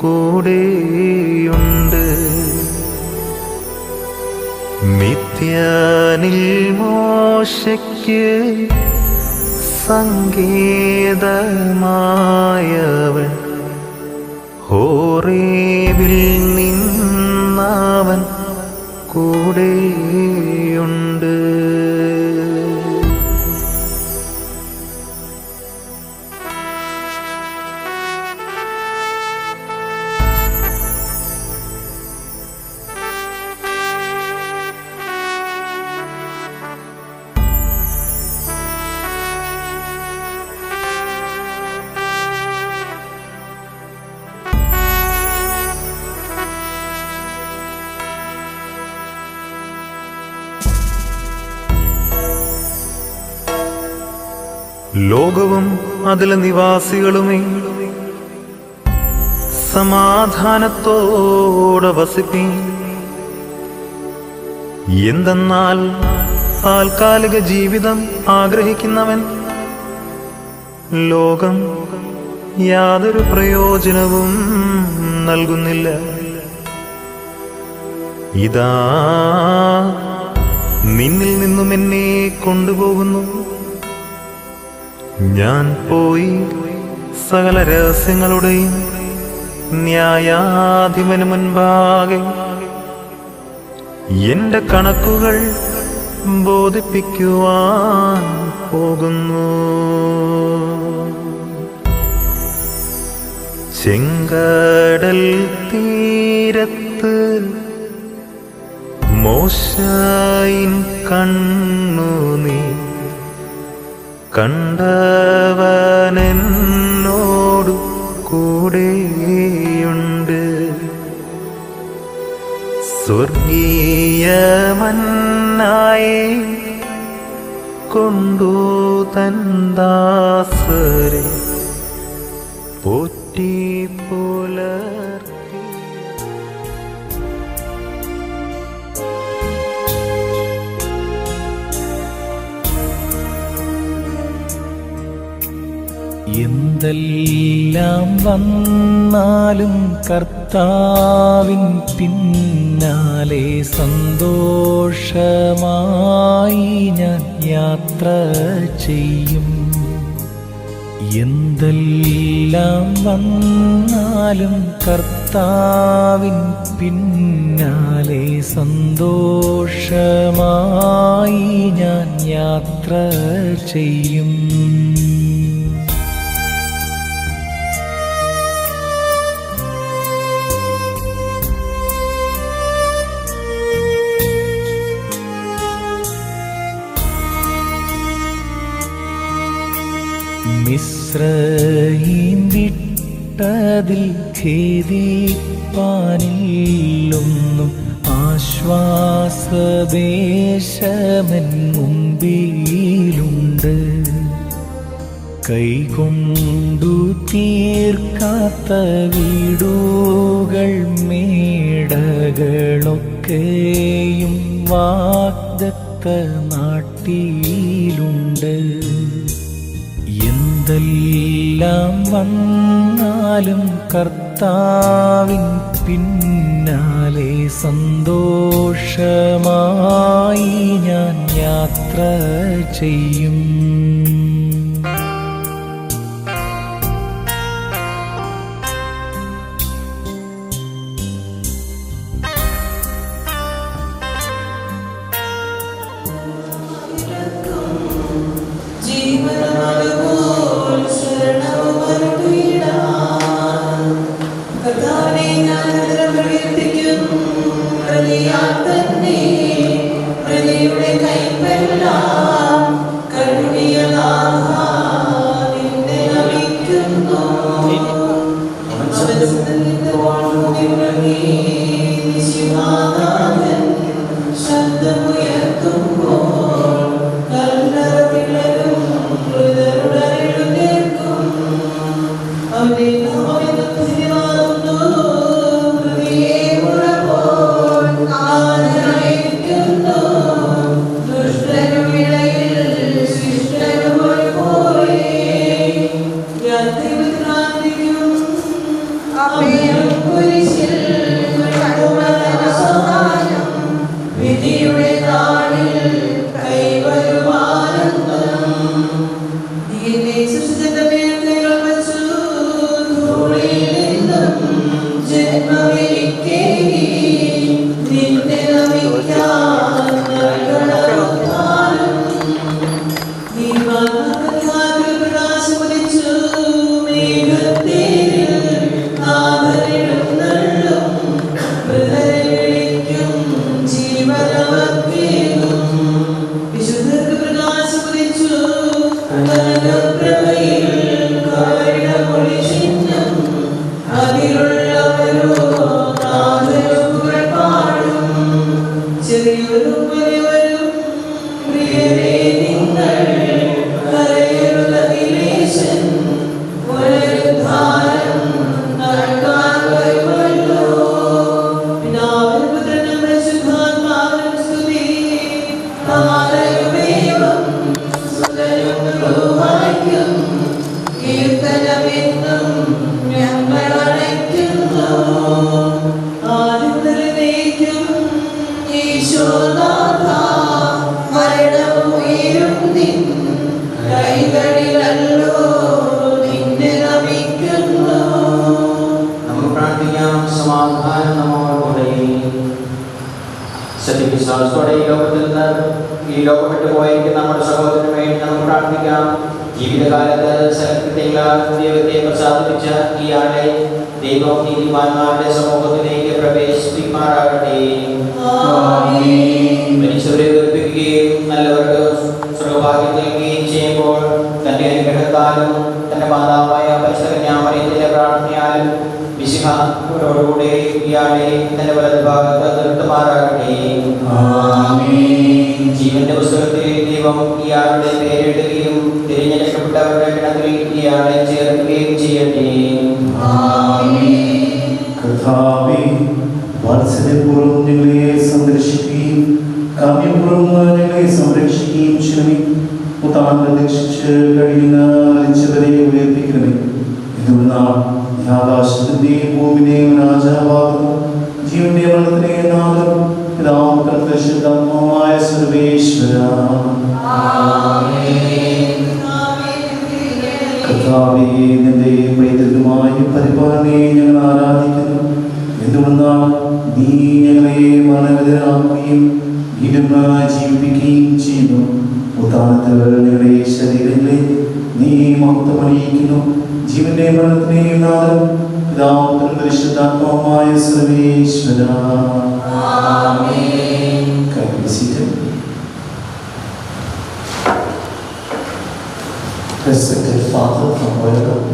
കൂടെയുണ്ട്. മിഥ്യാനിൽ മോശയ്ക്ക് സങ്കേതമായവൻ ഹോറേബിൽ നിന്നവൻ കൂടെയുണ്ട്. ലോകവും അതിലെ നിവാസികളുമേ, സമാധാനത്തോടെ വസിപ്പീൻ. എന്തെന്നാൽ താൽക്കാലിക ജീവിതം ആഗ്രഹിക്കുന്നവൻ ലോകം യാതൊരു പ്രയോജനവും നൽകുന്നില്ല. ഇതാ നിന്നിൽ നിന്നും എന്നെ കൊണ്ടുപോകുന്നു. ഞാൻ പോയി സകല രഹസ്യങ്ങളുടെയും ന്യായാധിപന് മുൻപാകെ എന്റെ കണക്കുകൾ ബോധിപ്പിക്കുവാൻ പോകുന്നു. ചെങ്കടൽ തീരത്ത് മോശയിൻ കണ്ണുനീ കണ്ടവനെന്നോടു കൂടെയുണ്ട്. സ്വർഗീയമന്നായെ കൊണ്ടു തൻ ദാസരെ പോറ്റി പുലർത്തി. എന്തെല്ലാം വന്നാലും കർത്താവിൻ പിന്നാലെ സന്തോഷമായി ഞാൻ യാത്ര ചെയ്യും. എന്തെല്ലാം വന്നാലും കർത്താവിൻ പിന്നാലെ സന്തോഷമായി ഞാൻ യാത്ര ചെയ്യും. മിസ്രയീം വിട്ടതിൽ ഖേദിപ്പാനില്ലൊന്നും ആശ്വാസദേശമൻ മുമ്പിലുണ്ട്. കൈകൊണ്ടു തീർക്കാത്ത വീടുകൾ മേടകളൊക്കെയും വാഗ്ദത്ത നാട്ടിലുണ്ട്. എന്തെല്ലാം വന്നാലും കർത്താവിൻ പിന്നാലെ സന്തോഷമായി ഞാൻ യാത്ര ചെയ്യും. കൈപ്പെല്ലാം കരുണിയ വിധിയുടെ നാളിൽ കൈവരുമാനന്ദം ഈ ലോകം വിട്ടുപോയിരിക്കുന്ന നമ്മുടെ സഹോദരന് വേണ്ടി നമുക്ക് പ്രാർത്ഥിക്കാം. ജീവിതകാലത്ത് സകലകൃത്യങ്ങളാൽ ദൈവത്തെ പ്രസാദിപ്പിച്ച ഇയാളെ ദൈവം നീതിമാന്മാരുടെ സമൂഹത്തിലേക്ക് പ്രവേശിപ്പിക്കുമാറാകട്ടെ. മനുഷ്യരെ ഉയർപ്പിക്കുകയും നല്ലവർക്ക് സ്വർഗഭാഗ്യം നൽകുകയും ചെയ്യുമ്പോൾ തന്റെ അനുഗ്രഹത്താലും തന്റെ മാതാവായ പരിശുദ്ധകന്യാമറിയത്തിന്റെ പ്രാർത്ഥനയാലും വിശുദ്ധരോടുകൂടെ ഇയാളെ തന്റെ വലതുഭാഗത്ത് നിർത്തുമാറാകട്ടെ. ജീവന്റെ പുസ്തകത്തിൽ ദൈവം ഇയാളുടെ പേരെഴുതുകയും തിരഞ്ഞെടുക്കപ്പെട്ടവരുടെ ഗണത്തിൽ ഇയാളെ ചേർക്കുകയും ചെയ്യട്ടെ. കർത്താവേ, വാത്സല്യപൂർവ്വം ഞങ്ങളെ സംരക്ഷിക്കുകയും കാമ്യപൂർവ്വം ഞങ്ങളെ സംരക്ഷിക്കുകയും ചെയ്യണമേ. താൻ പ്രതീക്ഷിച്ച് കഴിയുന്ന മരിച്ചവരെ ഉയർപ്പിക്കണമേ. എന്തുകൊണ്ടാണ് ആകാശത്തിന്റെയും ഭൂമിയുടെയും രാജാവാകുന്നു, ജീവന്റെ മരണത്തിലെ നാഥൻ പിതാവും പരിശുദ്ധാത്മാവുമായ സർവേശ്വര. കർത്താവേ, നിന്റെ പൈതൃകമായ പരിപാലനയെ ഞങ്ങൾ ആരാധിക്കുന്നു. എന്തുകൊണ്ടാണ് നീ ഞങ്ങളെ മരണവിധരാക്കുകയും വീരമായി ജീവിപ്പിക്കുകയും ചെയ്യുന്നു. ഉദാഹരണത്തിൽ ഞങ്ങളുടെ ശരീരങ്ങളെ നീ മഹത്വമണിയിക്കുന്നു. ജീവന്റെ മരണത്തിനെയും നാഥൻ പിതാവും പരിശുദ്ധാത്മാവുമായ സർവേശ്വര. Respected Father from welcome,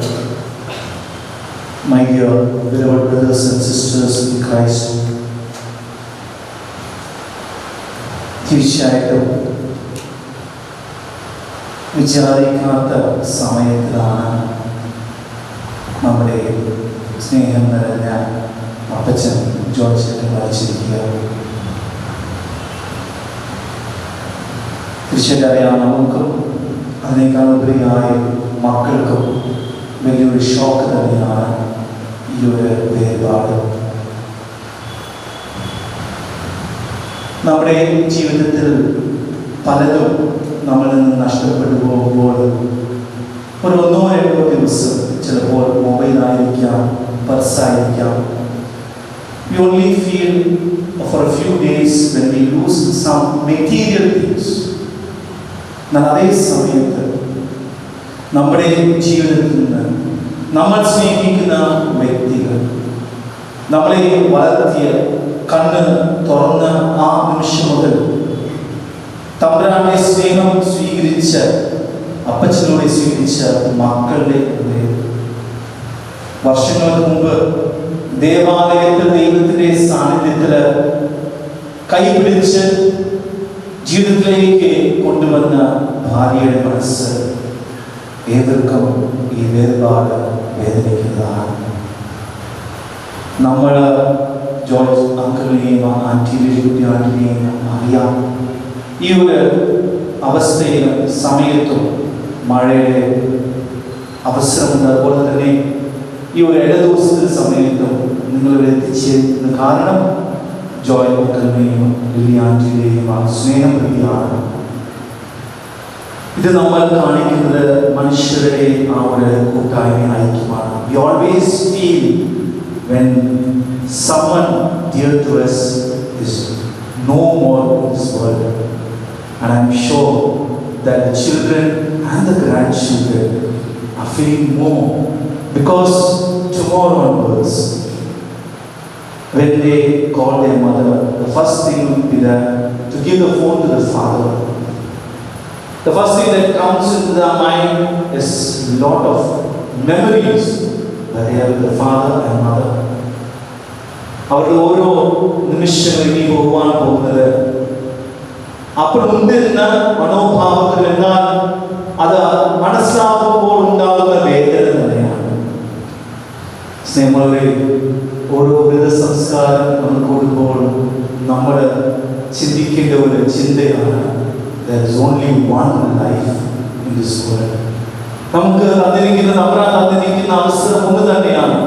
my dear beloved brothers and sisters in Christ, തീർച്ചയായിട്ടും വിചാരിക്കാത്ത സമയത്തിലാണ് നമ്മുടെ സ്നേഹം നിറഞ്ഞ അപ്പച്ചൻ ജോർജ് ചേട്ടൻ വായിച്ചിരിക്കുക. തീർച്ചയായും നമുക്കും അതിനേക്കാൾ ഉപരിയായി മക്കൾക്കും വലിയൊരു ഷോക്ക് തന്നെയാണ് ഈ ഒരു വേർപാട്. നമ്മുടെ ജീവിതത്തിൽ പലതും നമ്മളിൽ നിന്ന് നഷ്ടപ്പെട്ടു പോകുമ്പോൾ ഒരു 1-2 ദിവസം ചിലപ്പോൾ മൊബൈലായിരിക്കാം, പർസായിരിക്കാം, we only feel for a few days when we lose some material things. എന്നാൽ അതേ സമയത്ത് നമ്മുടെ ജീവിതത്തിൽ നിന്ന് നമ്മൾ സ്നേഹിക്കുന്ന വ്യക്തികൾ, നമ്മളെ വളർത്തിയ കണ്ണ് തുറന്ന ആ നിമിഷം മുതൽ തമ്പുരാന്റെ സ്നേഹം സ്വീകരിച്ച അപ്പച്ചനോടെ സ്വീകരിച്ച മക്കളുടെ വർഷങ്ങൾക്ക് മുമ്പ് ദേവാലയത്തിൽ ദൈവത്തിന്റെ സാന്നിധ്യത്തിൽ കൈപിടിച്ച് ജീവിതത്തിലേക്ക് കൊണ്ടുവന്ന ഭാര്യയുടെ മനസ്സ് ഏവർക്കും ഈ വേർപാട് വേദനിക്കുന്നതാണ്. നമ്മൾ ജോർജ് അങ്കിളിനെയും ആന്റിനെയും അറിയാം. ഈ ഒരു അവസ്ഥയിലും സമയത്തും മഴയുടെ അവസരമുണ്ട്. അതുപോലെ തന്നെ ഈ ഒരു ഇടദിവസത്തെ സമയത്തും നിങ്ങളിവിടെ എത്തിച്ചേരുന്ന കാരണം ജോയ് മക്കളുടെയും ലിലിയാൻ്റെയും ആ സ്നേഹം പ്രതിയാണ്. ഇത് നമ്മൾ കാണിക്കുന്നത് മനുഷ്യരുടെ ആ ഒരു കൂട്ടായ്മ ഐക്യമാണ്. We always feel when someone dear to us is no more in this world, and I'm sure that the children and the grandchildren are feeling more, because tomorrow onwards, when they call their mother, the first thing will be that to give the phone to the father. The first thing that comes into their mind is a lot of memories that they have with the father and mother. അവരുടെ ഓരോ നിമിഷങ്ങളിൽ ഇനി പോകാൻ പോകുന്നത് അപ്പോൾ ഉണ്ടായിരുന്ന മനോഭാവത്തിൽ എന്നാൽ അത് മനസ്സിലാകുമ്പോൾ ഉണ്ടാകുന്ന വേദന തന്നെയാണ്. സ്നേഹമുള്ളവരെ, ഓരോ സംസ്കാരം നമ്മൾ കൂടുമ്പോൾ നമ്മൾ ചിന്തിക്കേണ്ട ഒരു ചിന്തയാണ്, there is only one life in this world. നമുക്ക് തന്നിരിക്കുന്ന അവസരം ഒന്ന് തന്നെയാണ്,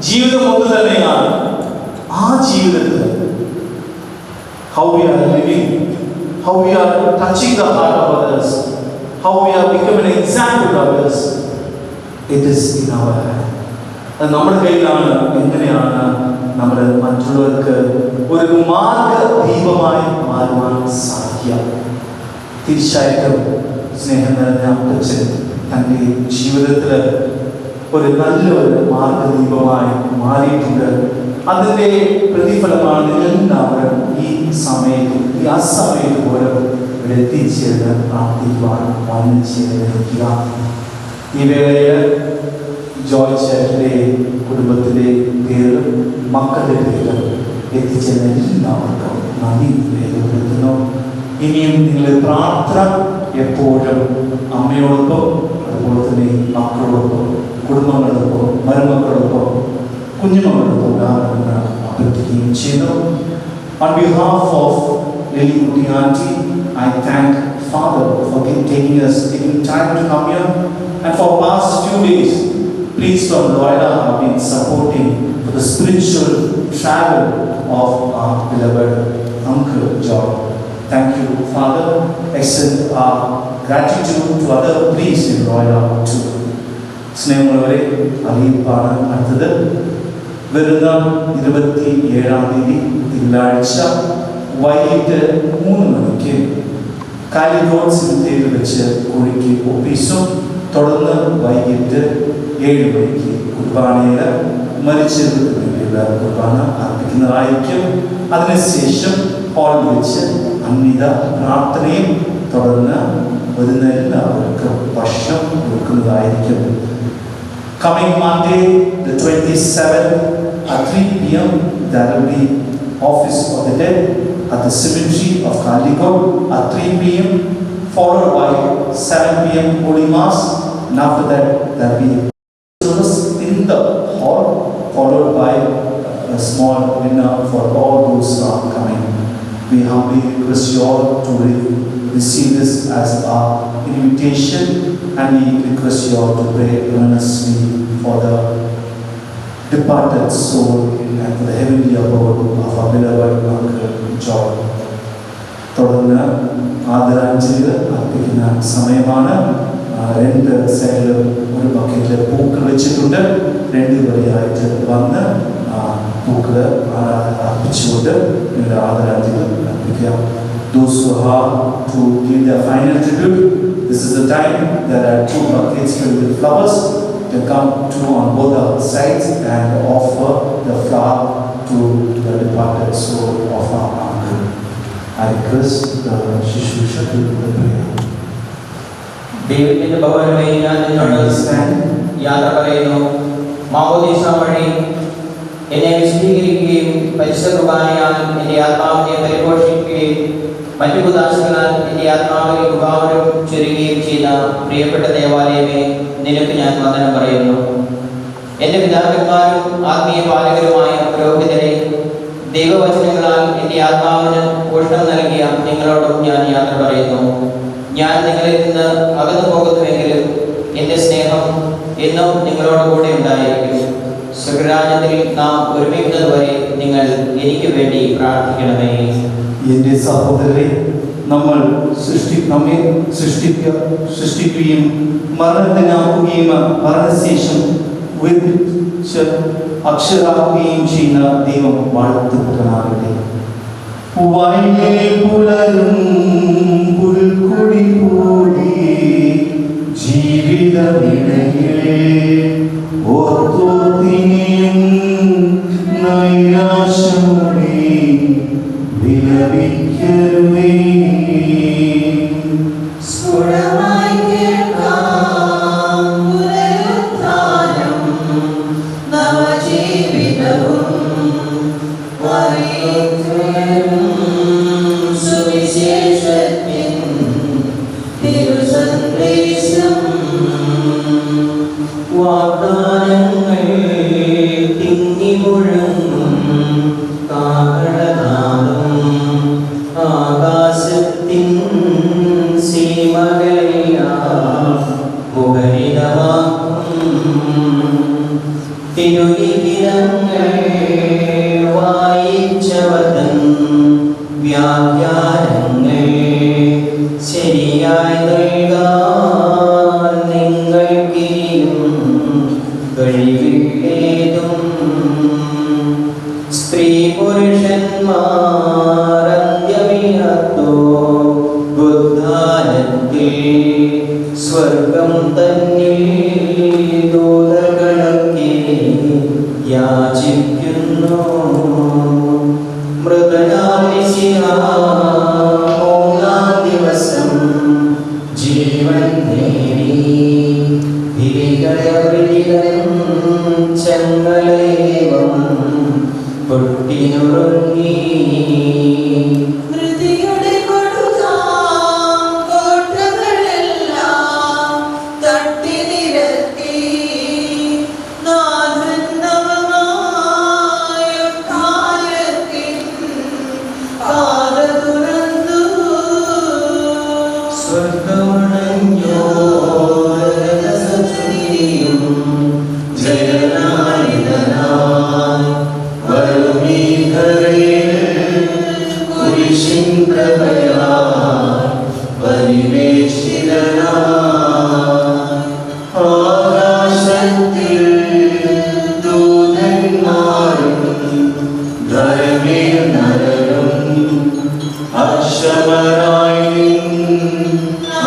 ജീവിതം ഒന്ന് തന്നെയാണ്. ആ ജീവിതത്തിൽ how we are living, how we are touching the heart of others, how we are becoming an example to others, it is in our hand. അത് നമ്മുടെ കയ്യിലാണ്. എങ്ങനെയാണ് നമ്മൾ മറ്റുള്ളവർക്ക് ഒരു മാർഗദീപമായി മാറുവാൻ സാധിക്കുക? തീർച്ചയായിട്ടും സ്നേഹം നിറഞ്ഞ അപ്പച്ചൻ തൻ്റെ ജീവിതത്തിൽ ഒരു നല്ലൊരു മാർഗദീപമായി മാറിയിട്ടുണ്ട്. അതിൻ്റെ പ്രതിഫലമാണ് നിങ്ങളെല്ലാവരും ഈ സമയത്ത് ഈ അസമയത്ത് പോലും ഇവിടെ എത്തിച്ചേർന്ന് പ്രാർത്ഥിക്കുവാൻ വന്നു ചേർന്നിരിക്കുക. ഈ വേളയിൽ ജോയ് ചേട്ടൻ്റെ കുടുംബത്തിൻ്റെ പേരും മക്കളുടെ പേരും എത്തിച്ചേർന്ന എല്ലാവർക്കും നന്ദി രേഖപ്പെടുത്തുന്നു. ഇനിയും നിങ്ങളുടെ പ്രാർത്ഥന എപ്പോഴും അമ്മയോടൊപ്പം, അതുപോലെ തന്നെ മക്കളോടൊപ്പം, കുടുംബങ്ങളോടൊപ്പം, മരുമക്കളോടൊപ്പം, കുഞ്ഞുമക്കളോടൊപ്പം ഉണ്ടാകുമെന്ന് അഭ്യർത്ഥിക്കുകയും ചെയ്യുന്നു. On behalf of Lily Kuti Aunty, I thank Father for taking time to come here, and for past few days, priests from Loyola have been supporting for the spiritual travel of our beloved Uncle John. Thank you, Father. Extend our gratitude to other priests in Loyola too. സ്നേഹമുള്ളവരെ, അറിയിപ്പാണ് അടുത്തത്. വരുന്ന 27-ാം തീയതി തിങ്കളാഴ്ച വൈകിട്ട് 3 മണിക്ക് കാലിക്കോട് സിമിത്തേരിയിൽ വെച്ച് കുഴിക്ക് ഒപ്പീസും, തുടർന്ന് വൈകിട്ട് 7 മണിക്ക് കുർബാനയിൽ മരിച്ചവർക്ക് വേണ്ടിയുള്ള കുർബാന അർപ്പിക്കുന്നതായിരിക്കും. അതിനുശേഷം ഹാളിൽ വെച്ച് അന്വിത പ്രാർത്ഥനയും തുടർന്ന് വരുന്ന എല്ലാവർക്കും ഭക്ഷണം കൊടുക്കുന്നതായിരിക്കും. Coming Monday, the 27th at 3 p.m, there will be Office of the Dead at the Cemetery of Caldicot at 3 p.m, followed by 7 p.m Holy Mass, and after that there will be service in the hall, followed by a small dinner for all those who are coming. We humbly request you all to receive this as our invitation, and we request you all to pray earnestly for the departed soul and for the heavenly abode of our beloved Uncle John. തുടർന്ന് ആദരാഞ്ജലികൾ അർപ്പിക്കുന്ന സമയമാണ്. 2 സൈഡിലും ഒരു ബക്കറ്റിൽ പൂക്കൾ വെച്ചിട്ടുണ്ട്. 2 വഴിയായിട്ട് വന്ന് പൂക്കൾ അർപ്പിച്ചുകൊണ്ട് നിങ്ങളുടെ ആദരാഞ്ജലികൾ അർപ്പിക്കാം. Those who have to give their final tribute, this is the time. There are 2 buckets filled with flowers. To come to on both the sides and offer the flower to the departed soul of our uncle. I request the Shishu to the prayer. ദൈവത്തിന്റെ ഭവനമായി ഞാൻ നിന്നോട് യാത്ര പറയുന്നു. മാമോദീസ വഴി എന്നെ വിശദീകരിക്കുകയും പരിശുദ്ധ കുർബാനയാൽ എൻ്റെ ആത്മാവിനെ പരിപോഷിപ്പിക്കുകയും മറ്റു ഉദാസങ്ങളാൽ എൻ്റെ ആത്മാവിനെ മുഖാവരം ചൊരിയുകയും ചെയ്ത പ്രിയപ്പെട്ട ദേവാലയമേ, നിനക്ക് ഞാൻ വന്ദനം പറയുന്നു. എൻ്റെ പിതാക്കന്മാരും ആത്മീയ പാലകരുമായ പുരോഹിതരെ, ദൈവവചനങ്ങളാൽ എൻ്റെ ആത്മാവിന് പോഷണം നൽകിയ നിങ്ങളോടും ഞാൻ യാത്ര പറയുന്നു. ഞാൻ നിങ്ങളിൽ നിന്ന് അകന്നു പോകുന്നുവെങ്കിലും എൻ്റെ സ്നേഹം എന്നും നിങ്ങളോട് കൂടെ ഉണ്ടായിരിക്കും. സ്വർഗരാജ്യത്തിൽ നാം ഒരുമിക്കുന്നതുവരെ നിങ്ങൾ എനിക്ക് വേണ്ടി പ്രാർത്ഥിക്കണമേ. എൻ്റെ സഹോദരരെ, നമ്മെ സൃഷ്ടിക്കുകയും മരണത്തിനാക്കുകയും മരണശേഷം ഉയർപ്പിച്ച് അക്ഷരാക്കുകയും ചെയ്യുന്ന ദൈവം വാഴ്ത്തപ്പെട്ടവനാകട്ടെ. വൈകി പുലരും പുൽക്കൊടി പോലെ ജീവിതമിടയിലെ ഓർത്തോർത്തിനെയും നൈരാശമോടെ വിലപിക്കരുതേ. സ്ഫുടമായി കേൾക്കാം പുനരുത്ഥാനം, നവജീവിതവും അറിയിക്കും സുവിശേഷത്തിൻ തിരുസന്ദേശം. വാഗ്ദാനങ്ങൾ തിങ്ങി മുഴങ്ങും കാഹളനാദം ആകാശത്തിൻ സീമകളെല്ലാം മുഖരിതമാക്കും. തിരുലിഖിതങ്ങൾ വായിച്ചവതൻ വ്യാഖ്യാനങ്ങൾ ശരിയായി നൽകാൻ നിങ്ങൾക്കിനിയും കഴിവില്ലേതും. സ്ത്രീ പുരുഷന്മാരന്ത്യമിനത്തോ ഉദ്ധാനത്തിൽ സ്വർഗം തന്നിൽ ദൂതഗണക്കെ യാചിക്കുന്നു. മൂന്നാം ദിവസം ജീവൻ നേടി ചങ്ങലൈവം പൊട്ടിനുറങ്ങി. മൃതിയുടെ കൊടുതാം കോട്ടകളെല്ലാം തട്ടി നിരത്തി നാഥൻ നവമായ കാലത്തിൻ പാത തുറന്നു. സ്വർഗമണഞ്ഞോ രഥസന്നിധിയും ജയനാളിതനായി വരുമീ ധരയിൽ കുരിശിൻ കൃപയാൽ പരിവേഷിതനായി. ആകാശത്തിൽ ദൂതന്മാരും ധരമേൽ നരരും അക്ഷമരായി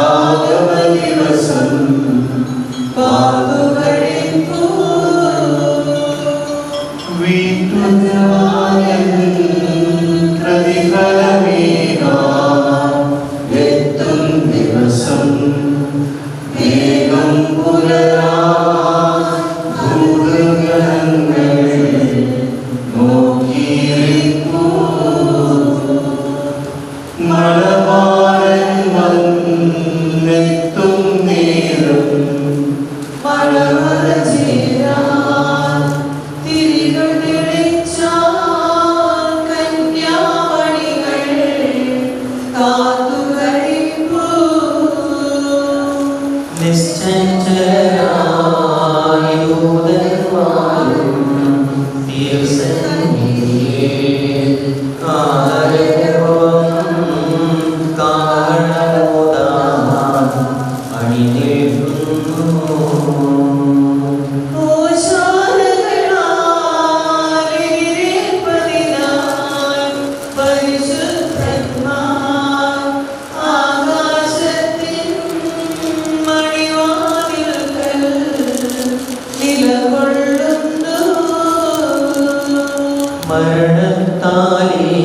ആഗമ ദിവസം പാതുകഴിപ്പൂ എത്തും ദിവസം വേഗം പുലരാ ഭൂതഗണങ്ങൾ നോക്കിയിരിപ്പൂ. മണവാളൻ വന്നെത്തും നേരം മഴമറ ചേരാൻ തിരികൾ തെളിച്ചാൽ കന്യാമണികൾ കാത്തുകഴിപ്പൂ. നിശ്ചഞ്ചലരായി ദൂതന്മാരും തിരുസന്നിധിയിൽ കാഹളപൂർവ്വം കാഹളമോദാൻ അണിനിരക്കുന്നു. മരണത്താലേ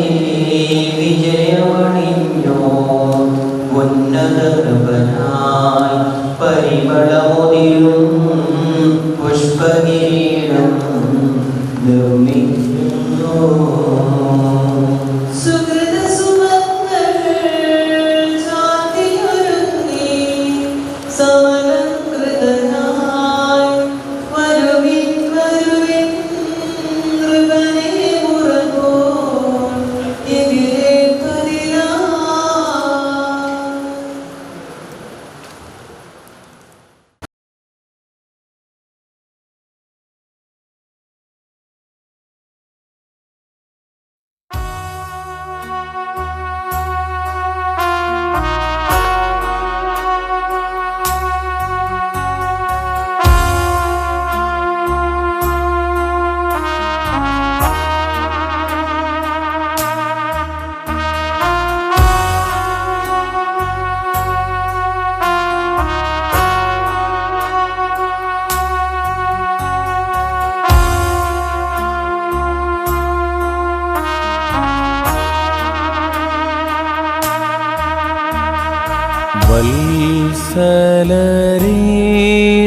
വിജയമണിഞ്ഞോ ഉന്നത നൃപനായി പരിമളമുതിരും പുഷ്പകിരീടം നിർമ്മിക്കുന്നു.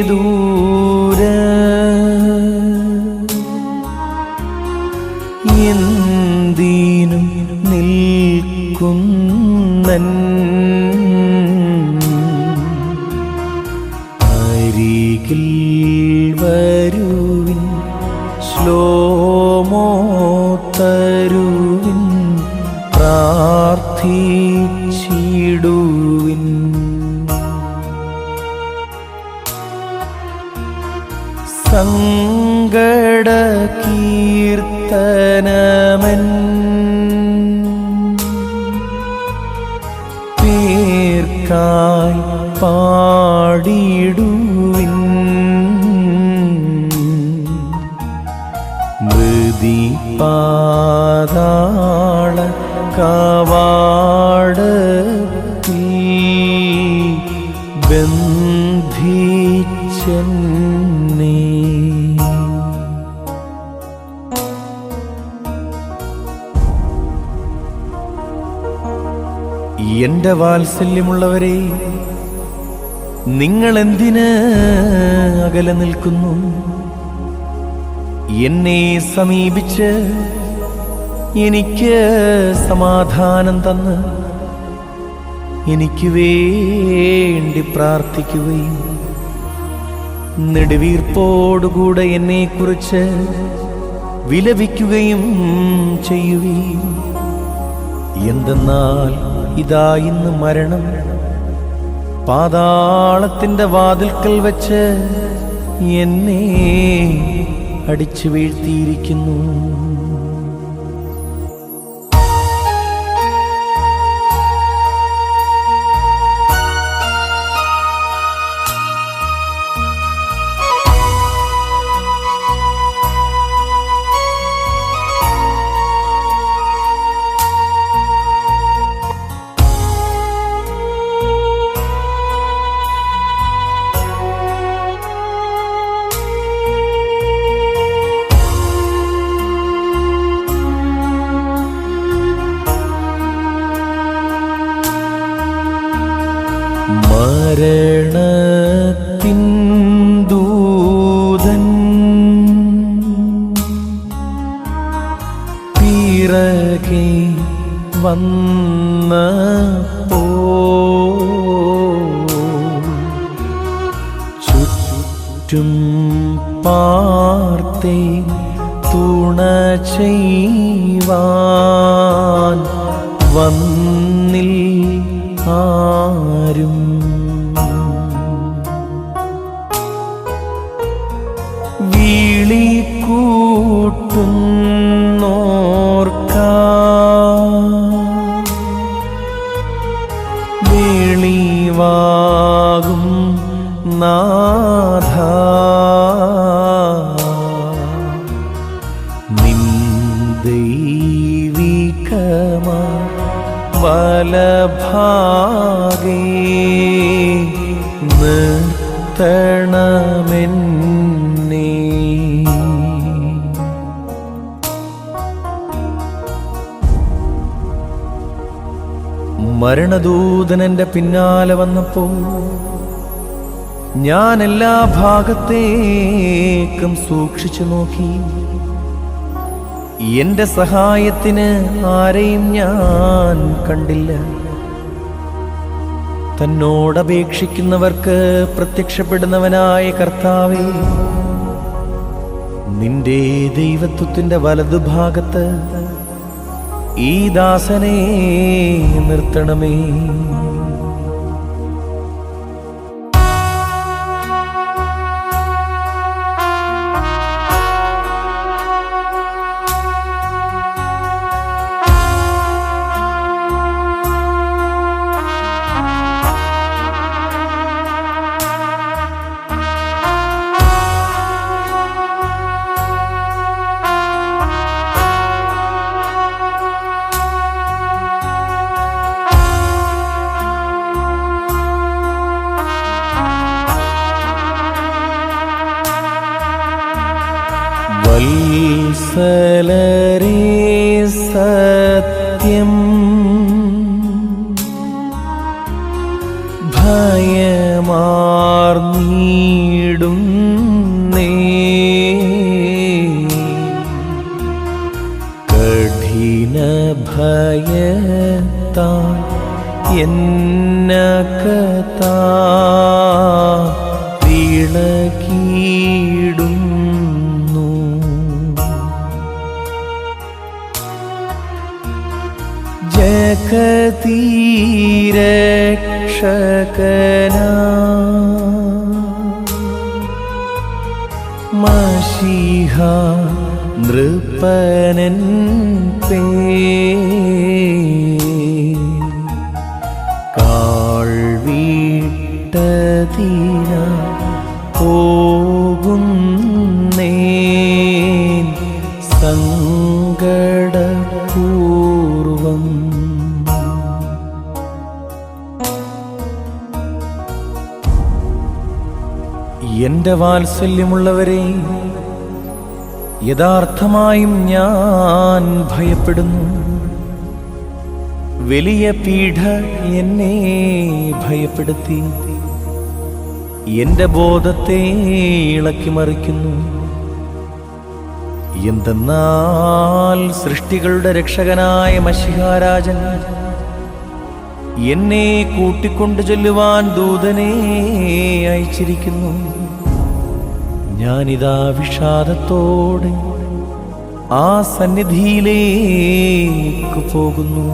ദൂര എന്തിനും നിൽക്കുന്നൻ അരികിൽ വരുവിൻ ശ്ലോമോ തരുവിൻ പ്രാർത്ഥിച്ചിടുവിൻ. സങ്കട കീർത്തനമൻ പേർക്കായി പാടിടുവിൻ. മൃതി പാതാള കവാടത്തിൽ ബന്ധിച്ചെന്നെ. എന്റെ വാത്സല്യമുള്ളവരെ, നിങ്ങൾ എന്തിന് അകലെ നിൽക്കുന്നു? എന്നെ സമീപിച്ച് എനിക്ക് സമാധാനം തന്ന് എനിക്ക് വേണ്ടി പ്രാർത്ഥിക്കുകയും നെടുവീർപ്പോടുകൂടെ എന്നെക്കുറിച്ച് വിലപിക്കുകയും ചെയ്യുകയും. എന്തെന്നാൽ ഇതാ ഇന്ന് മരണം പാതാളത്തിന്റെ വാതിൽക്കൽ വെച്ച് എന്നെ അടിച്ചു വീഴ്ത്തിയിരിക്കുന്നു. മരണത്തിൻ ദൂതൻ പിറകെ വന്നപ്പോ ചുറ്റും പാർത്തേ തുണ ചെയ്യുവാൻ വന്നിൽ ആരും. വിളി കൂട്ടുന്നോർക്ക വെളിവാകും നാഥ, നിൻ ദൈവികമാ വലഭാഗേ നിർത്തണമെന്നേ. മരണദൂതൻ എൻ്റെ പിന്നാലെ വന്നപ്പോൾ ഞാൻ എല്ലാ ഭാഗത്തേക്കും സൂക്ഷിച്ചു നോക്കി. എന്റെ സഹായത്തിന് ആരെയും ഞാൻ കണ്ടില്ല. തന്നോടപേക്ഷിക്കുന്നവർക്ക് പ്രത്യക്ഷപ്പെടുന്നവനായ കർത്താവേ, നിന്റെ ദൈവത്വത്തിന്റെ വലതുഭാഗത്ത് ഈ ദാസനെ നിർത്തണമേ. വത്സലരേ, സത്യം ഭയമ ദീനഭയത്താൽ എന്നകത്താ വിളകിടുന്നു. ജഗതീരക്ഷകനാ മശീഹ നൃപനൻ പേ കാൾവീട്ടതിന പോകുന്നേൻ സങ്കടപൂർവം. എന്റെ വാത്സല്യമുള്ളവരെ, യഥാർത്ഥമായും ഞാൻ ഭയപ്പെടുന്നു. വലിയ പീഡ എന്നെ ഭയപ്പെടുത്തി എന്റെ ബോധത്തെ ഇളക്കിമറിക്കുന്നു. എന്തെന്നാൽ സൃഷ്ടികളുടെ രക്ഷകനായ മശിഹാരാജൻ എന്നെ കൂട്ടിക്കൊണ്ടു ചെല്ലുവാൻ ദൂതനെ അയച്ചിരിക്കുന്നു. ഞാനിതാ വിഷാദത്തോടെ ആ സന്നിധിയിലേക്ക് പോകുന്നു.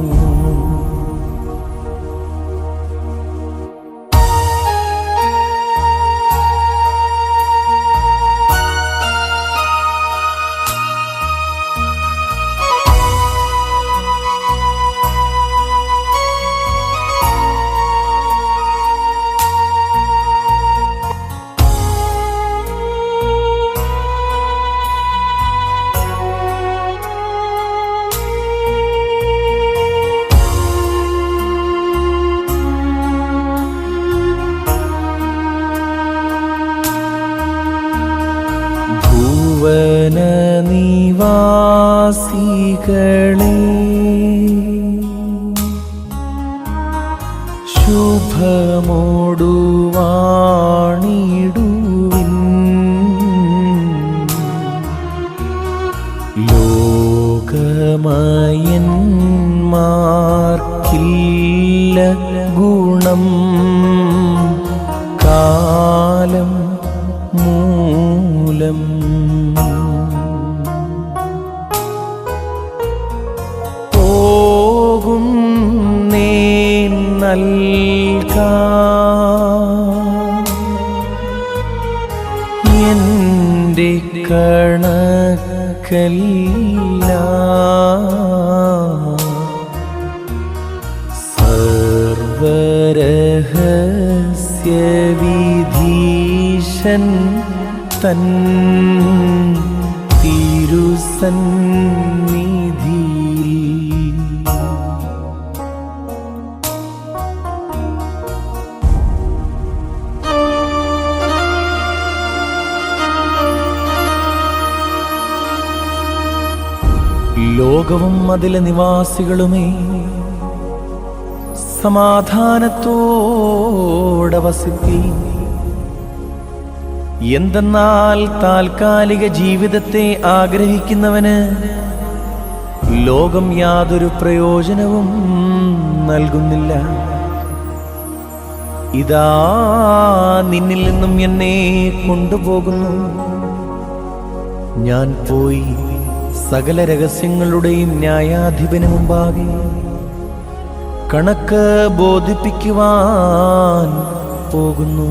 നിവാസികളെ ശുഭമോടുവാണിടുവിൻ. ലോകമയന്മാർക്കില്ല ഗുണം കാലം മൂലം. പോകുന്നേൻ നൽകാം എന്റെ കണക്കല്ല. സർവരഹസ്യവിധീശൻ തൻ തിരുസന്നിധിയിൽ. ലോകവും അതിലെ നിവാസികളുമേ, സമാധാനത്തോടെ വസിപ്പീൻ. എന്തെന്നാൽ താൽക്കാലിക ജീവിതത്തെ ആഗ്രഹിക്കുന്നവന് ലോകം യാതൊരു പ്രയോജനവും നൽകുന്നില്ല. ഇതാ നിന്നിൽ നിന്നും എന്നെ കൊണ്ടുപോകുന്നു. ഞാൻ പോയി സകല രഹസ്യങ്ങളുടെയും ന്യായാധിപന് മുമ്പാകെ കണക്ക് ബോധിപ്പിക്കുവാൻ പോകുന്നു.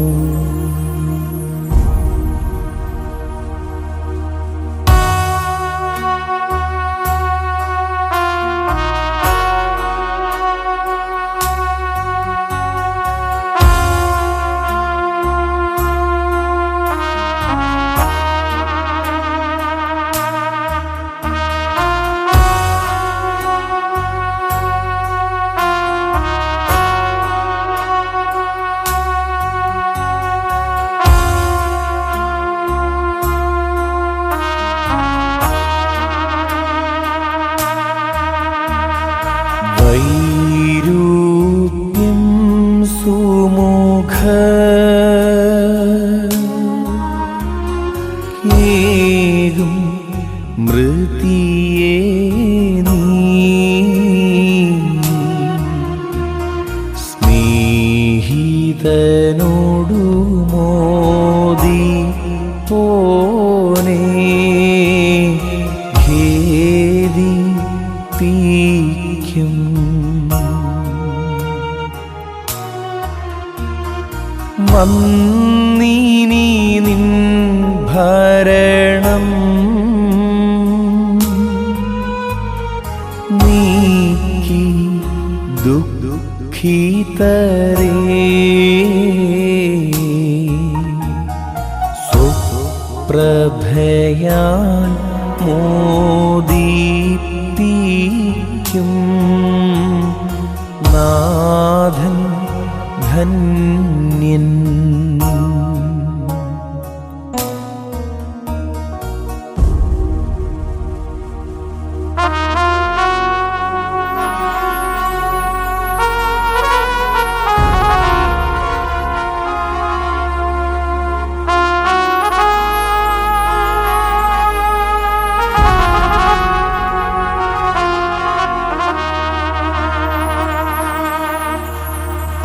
വൈരൂപ്യം സുമുഖ കേകും മൃതിയേ നീ ഖേദിപ്പിക്കും. വന്നീനി നിൻ ഭരണം നീക്കി ദുഃഖിതരേ സുപ്രഭയാൽ മോദിപ്പിക്കും. നാഥൻ ധന്യൻ.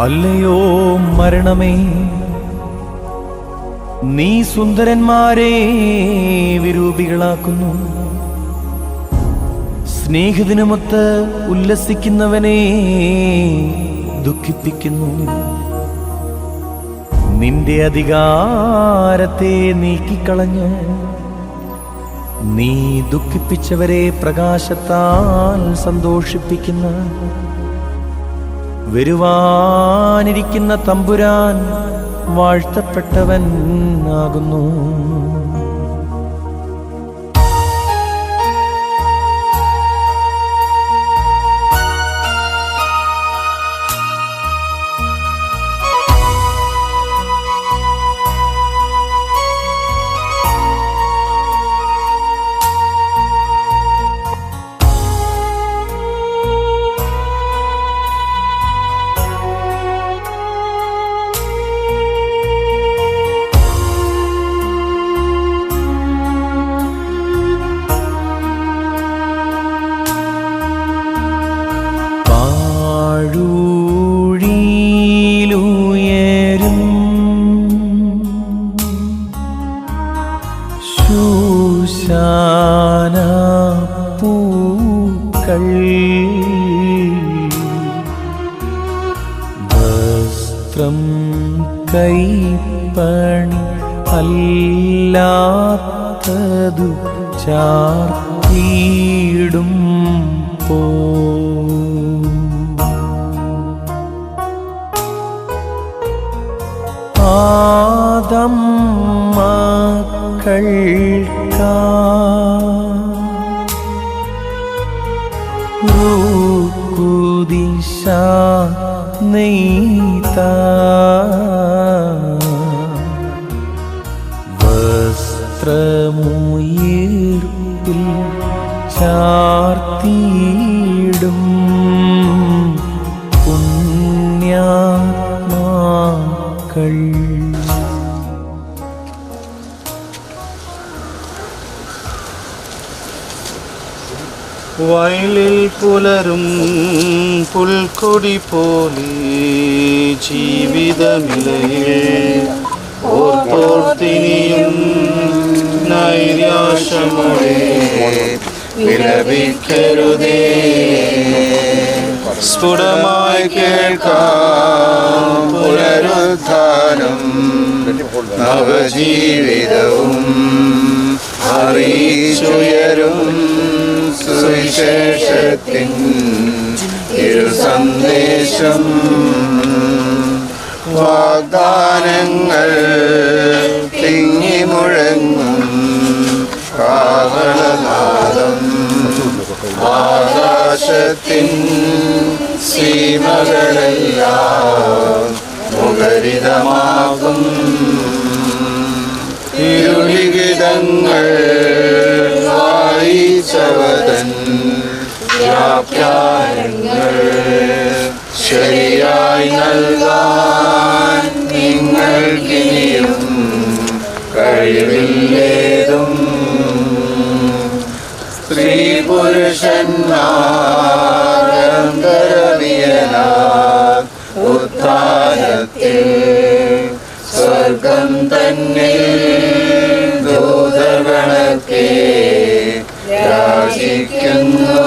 അല്ലയോ മരണമേ, നീ സുന്ദരന്മാരെ വിരൂപികളാക്കുന്നു. സ്നേഹിതനുമൊത്ത് ഉല്ലസിക്കുന്നവനെ ദുഃഖിപ്പിക്കുന്നു. നിന്റെ അധികാരത്തെ നീക്കിക്കളഞ്ഞ് നീ ദുഃഖിപ്പിച്ചവരെ പ്രകാശത്താൽ സന്തോഷിപ്പിക്കുന്ന വരുവാനിരിക്കുന്ന തമ്പുരാൻ വാഴ്ത്തപ്പെട്ടവൻ ആകുന്നു. ൂഴിയിലുയരും ശൂശാന പൂക്കൾ വസ്ത്രം കൈപ്പണി അല്ലാത്തതു ചാർത്തിയിടും പോ ആദം മക്കൾക്കാ റുക്കുദിശ നെയ്ത വസ്ത്രമുയർപ്പിൽ ചാർത്തിയിടും പുണ്യാത്മാക്കൾ. വയലിൽ പുലരും പുൽക്കൊടി പോലെ ജീവിതമിലയിൽ ഓർത്തോർത്തിനിയും നൈരാശമോടെ വിലപിക്കരുതേ. സ്ഫുടമായി കേൾക്കാം പുനരുത്ഥാനം നവജീവിതവും അറിയിച്ചുയരും സുവിശേഷത്തിൻ തിരുസന്ദേശം. വാഗ്ദാനങ്ങൾ തിങ്ങിമുഴങ്ങും കാഹളനാദം ആകാശത്തിൻ സീമകളെല്ലാം മുഖരിതമാകും. ഇരുളിഗിതങ്ങൾ വായിച്ചവതൻ വ്യാഖ്യാനങ്ങൾ ശരിയായി നൽകാൻ നിങ്ങൾക്കിനിയും കഴിവില്ലേതും. സ്ത്രീ പുരുഷന്മാരന്തരവിയന ഉത്ഥാനത്തിൽ സ്വർഗം തന്നിൽ ദൂതഗണത്തെ യാചിക്കുന്നു.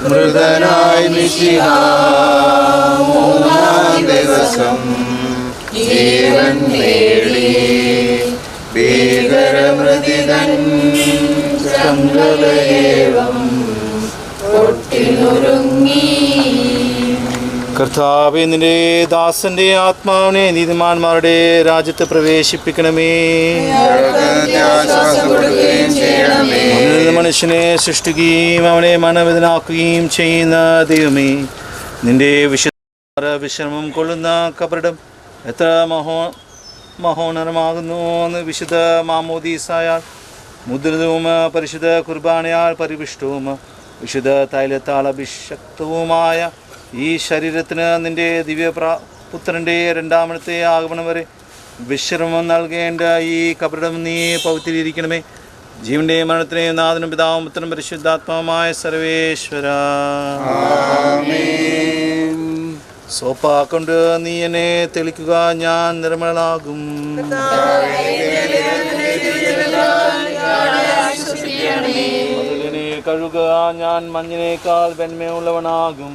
മൃതനായി മിശിഹ മൂന്നാം ദിവസം ജീവൻ നേടി. ഭീകരമൃതിതൻ ചന്ദ്രലേവം പൊട്ടിനുറുങ്ങി. കർത്താവേ, നിന്റെ ദാസന്റെ ആത്മാവിനെ നീതിമാന്മാരുടെ രാജ്യത്ത് പ്രവേശിപ്പിക്കണമേ. മനുഷ്യനെ സൃഷ്ടിക്കുകയും അവനെ മനോവേദനാക്കുകയും ചെയ്യുന്ന ദൈവമേ, നിന്റെ വിശ്രമം കൊള്ളുന്ന കബറിടം എത്ര മഹോന്നതമാകുന്നു എന്ന് വിശുദ്ധ മാമോദീസായാൽ മുദ്രിതവും പരിശുദ്ധ കുർബാനയാൽ പരിവിഷ്ടവും വിശുദ്ധ തൈലത്താൽ അഭിഷക്തവുമായ ഈ ശരീരത്തിന് നിന്റെ ദിവ്യപുത്രൻ്റെ രണ്ടാമത്തെ ആഗമനം വരെ വിശ്രമം നൽകേണ്ട ഈ കബറിടം നീ പൗത്രീകരിക്കണമേ. ജീവന്റെ മരണത്തിനെ നാഥനും പിതാവും പുത്രനും പരിശുദ്ധാത്മാവുമായ സർവേശ്വര. സോപ്പാക്കൊണ്ട് നീ എന്നെ തെളിക്കുക, ഞാൻ നിർമ്മലനാകും. മതിലിനെ കഴുകുക, ഞാൻ മഞ്ഞിനേക്കാൾ വെണ്മയുള്ളവനാകും.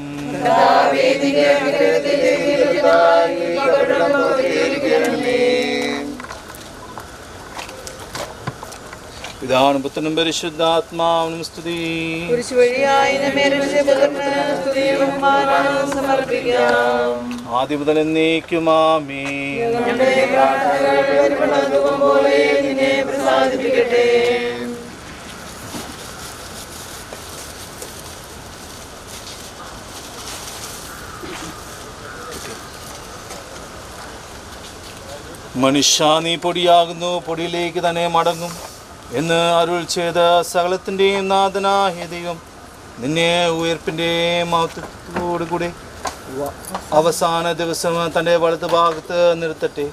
പിതാവിനും പുത്രനും പരിശുദ്ധാത്മാവിനും സ്തുതി. ആദ്യം മുതൽ എന്നേക്കും ആമേൻ. മനുഷ്യ, നീ പൊടിയാകുന്നു, പൊടിയിലേക്ക് തന്നെ മടങ്ങും എന്ന് അരുൾ ചെയ്ത സകലത്തിൻ്റെയും നാഥനായ ദൈവം നിന്നെ ഉയർപ്പിൻ്റെ മഹത്വത്തോടുകൂടി അവസാന ദിവസം തൻ്റെ വലതു ഭാഗത്ത് നിർത്തട്ടെ.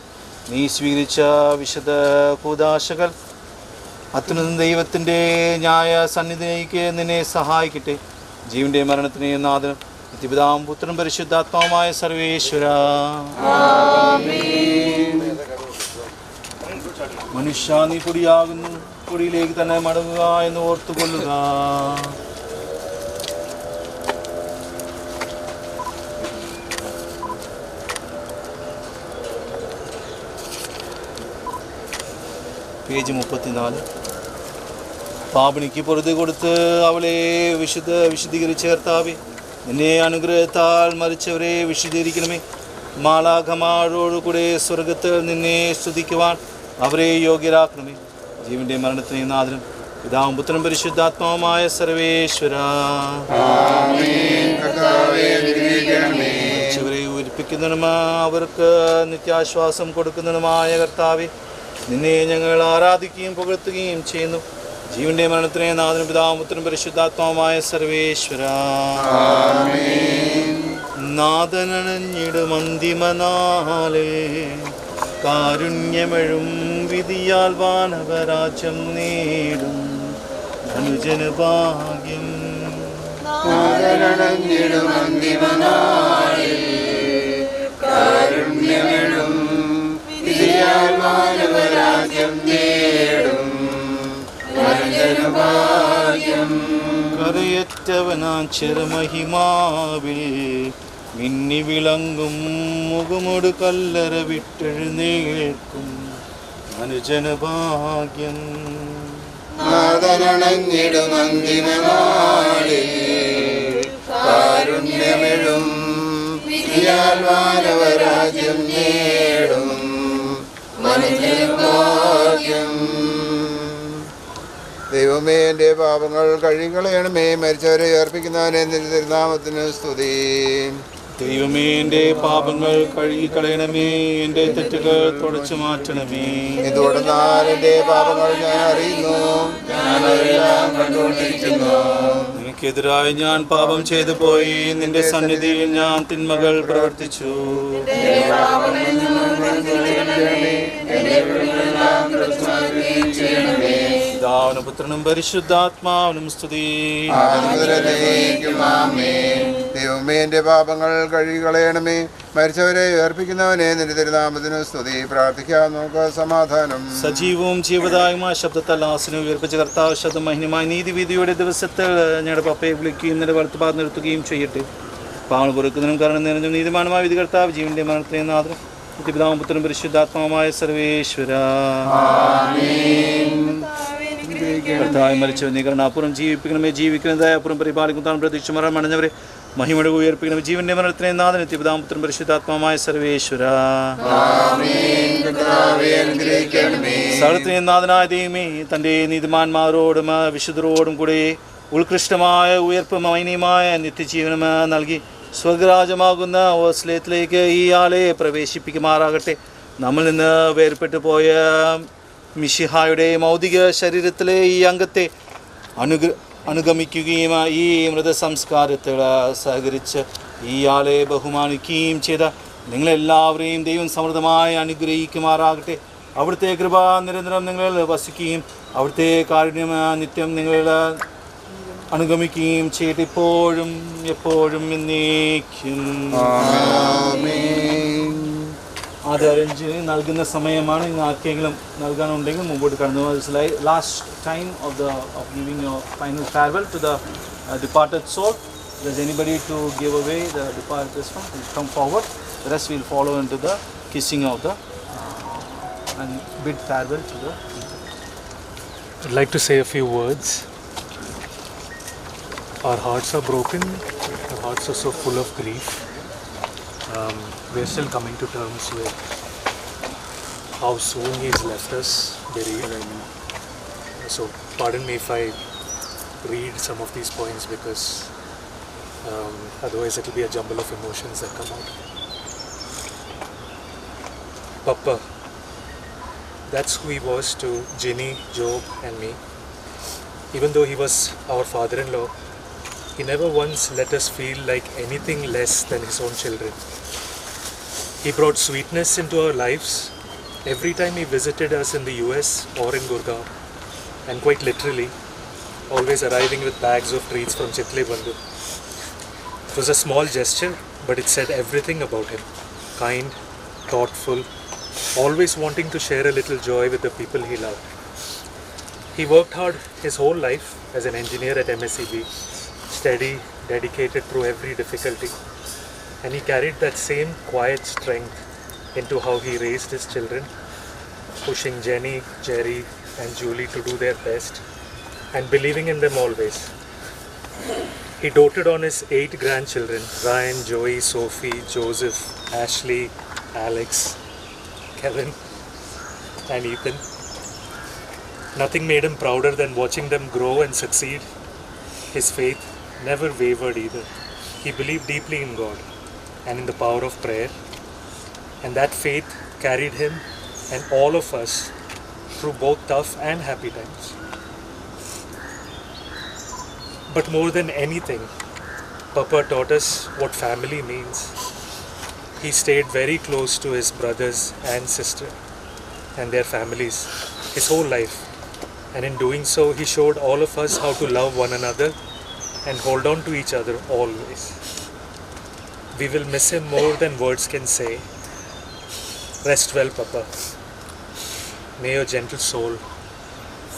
നീ സ്വീകരിച്ച വിശുദ്ധ കൂദാശകൾ അത്യുന്നത ദൈവത്തിൻ്റെ ന്യായ സന്നിധിയിലേക്ക് നിന്നെ സഹായിക്കട്ടെ. ജീവൻ്റെ മരണത്തിന് നാഥനും നിത്യപിതാവും പുത്രനും പരിശുദ്ധാത്മാവുമായ സർവേശ്വര. മനുഷ്യ, നീ പൊടിയാകുന്നു, പൊടിയിലേക്ക് തന്നെ മടങ്ങുക എന്ന് ഓർത്തുകൊള്ളുക. പേജ് 34. പാപിണിക്ക് പൊറുതി കൊടുത്ത് അവളെ വിശുദ്ധീകരിച്ചേർത്താവേ, നിന്നെ അനുഗ്രഹത്താൽ മരിച്ചവരെ വിശുദ്ധീകരിക്കണമേ. മാലാഖമാരോടുകൂടെ സ്വർഗത്തിൽ നിന്നെ സ്തുതിക്കുവാൻ അവരെ യോഗ്യരാക്കണമേ. ജീവന്റെ മരണത്തിന് നാഥനും പിതാവും പുത്രനും പരിശുദ്ധാത്മാവുമായ സർവേശ്വര. മരിച്ചവരെ ഉയർപ്പിക്കുന്നതിനും അവർക്ക് നിത്യാശ്വാസം കൊടുക്കുന്നതിനുമായ കർത്താവേ, നിന്നെ ഞങ്ങൾ ആരാധിക്കുകയും പുകഴ്ത്തുകയും ചെയ്യുന്നു. ജീവന്റെ മരണത്തിന് നാഥനും പിതാവും പുത്രനും പരിശുദ്ധാത്മാവുമായ സർവേശ്വര. നാഥനണഞ്ഞിടും അന്തിമനാളേ, കാരുണ്യമെഴും വിധിയാൽ വാനവരാജ്യം നേടും അനുജന് ഭാഗ്യം. നാഥനണഞ്ഞിടും അന്തിമനാളേ, കാരുണ്യമെഴും വിധിയാൽ വാനവരാജ്യം നേടും അനുജന് ഭാഗ്യം. കരയറ്റവനാം ചെറുമഹിമാവിൽ മിന്നി വിളങ്ങും മുഖമോട് കല്ലറ വിട്ടെഴുന്നേൽക്കും അനുജന് ഭാഗ്യം. നാഥനണഞ്ഞിടും അന്തിമനാളിൽ കാരുണ്യമെഴും വിധിയാൽ മാനവരാജ്യം നേടും മനുഷ്യന് ഭാഗ്യം. ദൈവമേ, എൻ്റെ പാപങ്ങൾ കഴുകിക്കളയണമേ. മരിച്ചവരെ അർപ്പിക്കുന്നവനെ നിന്റെ തിരുനാമത്തിന് സ്തുതി. ദൈവമേ, എൻ്റെ പാപങ്ങൾ കഴുകിക്കളയണമേ, എൻ്റെ തെറ്റുകൾ തുടച്ചു മാറ്റണമേ. ഇതുകൊണ്ടെന്നാൽ എൻ്റെ പാപങ്ങൾ ഞാൻ അറിയുന്നു, ഞാനെല്ലാം കണ്ടുകൊണ്ടിരിക്കുന്നു. നിനക്കെതിരായി ഞാൻ പാപം ചെയ്തു പോയി, നിന്റെ സന്നിധിയിൽ ഞാൻ തിന്മകൾ പ്രവർത്തിച്ചു. പിതാവിനും പുത്രനും പരിശുദ്ധാത്മാവിനും സ്തുതി. ദൈവമേ, എന്റെ പാപങ്ങൾ കഴുകിക്കളയണമേ. മരിച്ചവരെ ഉയർപ്പിക്കുന്നവനെ നിന്റെ തിരുനാമത്തിന് സ്തുതി. പ്രാർത്ഥിക്കാം, നമുക്ക് സമാധാനം. സജീവവും ജീവദായകമായ ശബ്ദത്താൽ ആസനം ഉയർപ്പിച്ച കർത്താവ് ശബ്ദം മഹിനമായ നീതിവിധിയുടെ ദിവസത്തിൽ ഞങ്ങളുടെ പപ്പയെ വിളിക്കുകയും നിന്റെ വലത്തുപാദം നിർത്തുകയും ചെയ്യട്ടെ. പാവങ്ങൾ പൊറുക്കുന്നതിനും കരുണ നിറഞ്ഞും നീതിമാനുമായ വിധി കർത്താവ് ജീവന്റെ മരണത്തിലെ നാഥനും പിതാവും പുത്രനും പരിശുദ്ധാത്മാവുമായ സർവേശ്വര. കർത്താവ് മരിച്ചവർ നീ കരുണാപൂർവ്വം ജീവിപ്പിക്കണമേ. ജീവിക്കുന്നതായ അപ്പുറം പരിപാലിക്കുന്നതാണ് പ്രതീക്ഷ മരണം അടഞ്ഞവരെ മഹിമയുടെ ഉയർപ്പിക്കണമേ. ജീവന്റെ മരണത്തിലെ നാഥനും പിതാവും പുത്രനും പരിശുദ്ധാത്മാവുമായ സർവേശ്വര. സകലത്തിലെ നാഥനായ ദൈവമേ, തൻ്റെ നീതിമാന്മാരോടും വിശുദ്ധരോടും കൂടെ ഉത്കൃഷ്ടമായ ഉയർപ്പ് മൈനീയമായ നിത്യജീവനം നൽകി സ്വർഗരാജമാകുന്ന ഓസ്ലേത്തിലേക്ക് ഈ ആളെ പ്രവേശിപ്പിക്കുമാറാകട്ടെ. നമ്മൾ നിന്ന് വേർപെട്ടു പോയ മിശിഹായുടെ മൗതിക ശരീരത്തിലെ ഈ അംഗത്തെ അനുഗമിക്കുകയും ഈ മൃതസംസ്കാരത്തിൽ സഹകരിച്ച് ഈ ആളെ ബഹുമാനിക്കുകയും ചെയ്ത നിങ്ങളെല്ലാവരെയും ദൈവം സമൃദ്ധമായി അനുഗ്രഹിക്കുമാറാകട്ടെ. അവിടുത്തെ കൃപ നിരന്തരം നിങ്ങളിൽ വസിക്കുകയും അവിടുത്തെ കാരുണ്യം നിത്യം നിങ്ങളിൽ അനുഗമിക്കുകയും ചെയ്ത് ഇപ്പോഴും എപ്പോഴും എന്നേക്കും. ആദ്യ അറേഞ്ച് നൽകുന്ന സമയമാണ്. ഇന്ന് ആർക്കെങ്കിലും നൽകാനുണ്ടെങ്കിൽ മുമ്പോട്ട് കടന്നു. Last time of giving your final farewell to the departed soul. Does anybody to give away the departed soul? Please come forward. The rest will follow into the kissing of the and bid farewell to the. I'd like to say a few words. Our hearts are broken. Our hearts are so full of grief. We're still coming to terms with how soon he's left us bereaved. So pardon me if I read some of these points because otherwise it will be a jumble of emotions that come out. Papa, that's who he was to Ginny, Job and me. Even though he was our father-in-law, he never once let us feel like anything less than his own children. He brought sweetness into our lives every time he visited us in the US or in Gurgaon, and quite literally, always arriving with bags of treats from Chitle Bandhu. It was a small gesture, but it said everything about him. Kind, thoughtful, always wanting to share a little joy with the people he loved. He worked hard his whole life as an engineer at MSEB, steady, dedicated through every difficulty. And he carried that same quiet strength into how he raised his children, pushing Jenny, Jerry and Julie to do their best and believing in them always. He doted on his 8 grandchildren, Ryan, Joey, Sophie, Joseph, Ashley, Alex, Kevin and Ethan. Nothing made him prouder than watching them grow and succeed. His faith never wavered either. He believed deeply in God and in the power of prayer, and that faith carried him and all of us through both tough and happy times. But more than anything, Papa taught us what family means. He stayed very close to his brothers and sister and their families his whole life, and in doing so he showed all of us how to love one another and hold on to each other always. We will miss him more than words can say. Rest well, Papa. May your gentle soul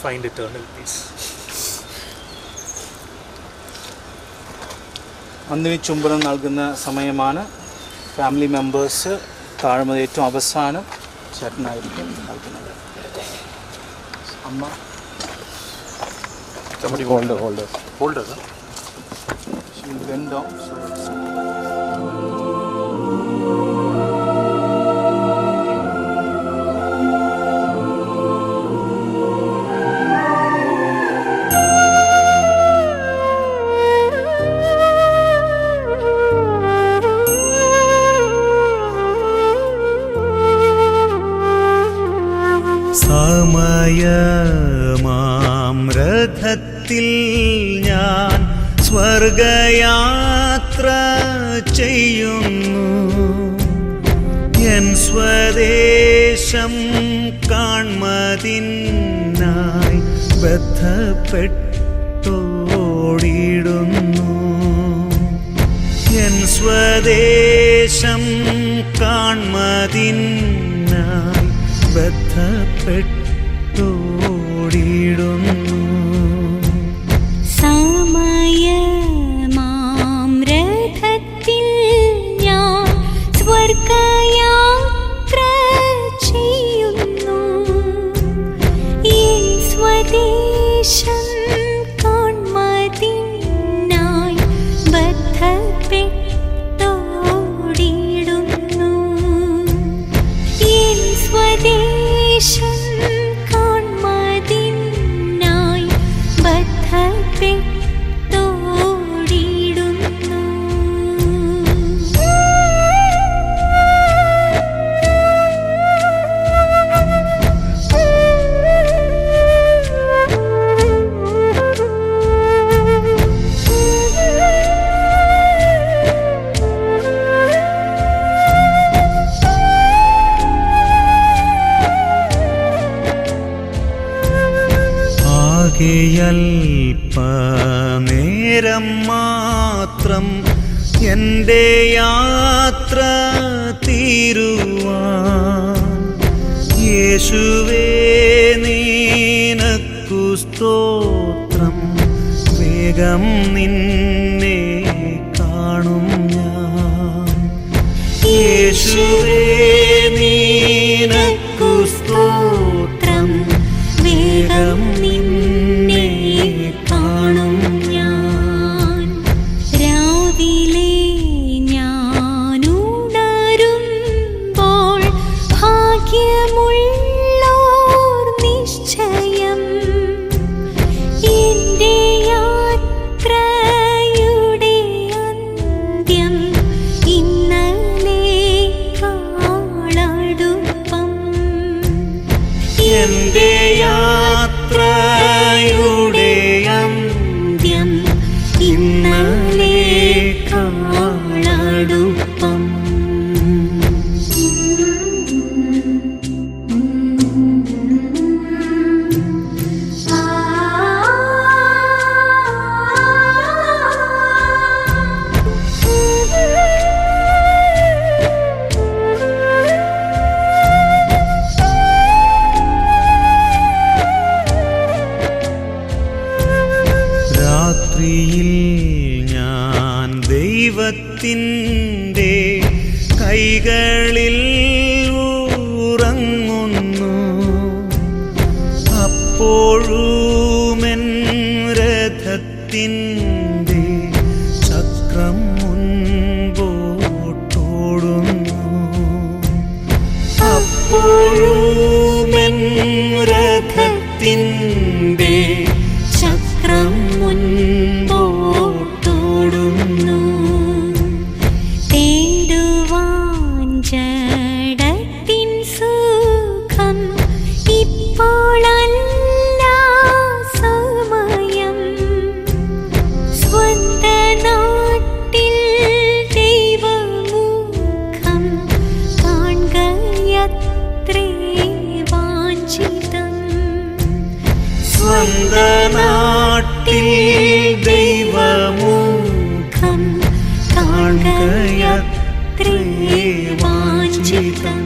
find eternal peace. അന്തിനി ചുംബനം നൽകുന്ന സമയമാണ്. Family members താഴ്മ ഏറ്റവും അവസാനം ചേട്ടനായിരിക്കും നൽകുന്നത്. അമ്മ holder സമയമാം രഥത്തിൽ ഞാൻ സ്വർഗയാത്ര ചെയ്യുന്നു. എൻ സ്വദേശം കാൺമതിനായി ബന്ധപ്പെട്ടോടിടുന്നു. എൻ സ്വദേശം കാൺമതിനായി ബന്ധപ്പെട്ടോടിടുന്നു. സമയമാം രഥത്തിൽ ഞാൻ സ്വർഗയാത്ര ചെയ്യുന്നു. എൻ സ്വദേശം കാൺമതിനായി ബന്ധപ്പെട്ടോടിടുന്നു. എൻ സ്വദേശം കാൺമതിനായി ബന്ധപ്പെട്ടോടിടുന്നു. അല്പനേരം മാത്രം എൻ്റെ യാത്ര തീരുവാൻ യേശുവേ നിനക്കു സ്തോത്രം. വേഗം നിന്നെ കാണും ഞാൻ. യേശുവേ നിനക്കു സ്തോത്രം. വേഗം നിന്നെ കാണും ഞാൻ. രാവിലെ ഞാനുണരുമ്പോൾ ഭാഗ്യമുള്ളോർ നിശ്ചയം. എൻ്റെ യാത്രയുടെ അന്ത്യം ഇന്നലേക്കാളടുപ്പം. എൻ്റെ യാത്രയുടെ അന്ത്യം ഇന്നലേക്കാളടുപ്പം. രാത്രിയിൽ ഞാൻ ദൈവത്തിൻ്റെ കൈകളിൽ ഉറങ്ങുന്നു. അപ്പോഴുമെൻ രഥത്തിൻ്റെ ചക്രം മുൻപോട്ടോടുന്നു. അപ്പോഴുമെൻ രഥത്തിൻ്റെ ചക്രം മുൻപോട്ടോടുന്നു. തേടുവാൻ ജഡത്തിൻ സുഖം ഇപ്പോഴല്ല സമയം. സ്വന്ത നാട്ടിൽ ദൈവമുഖം കാൺകയത്രേ വാഞ്ചിതം. സ്വന്ത നാട്ടിൽ ദൈവമുഖം കാൺകയത്രേ വാഞ്ചിതം.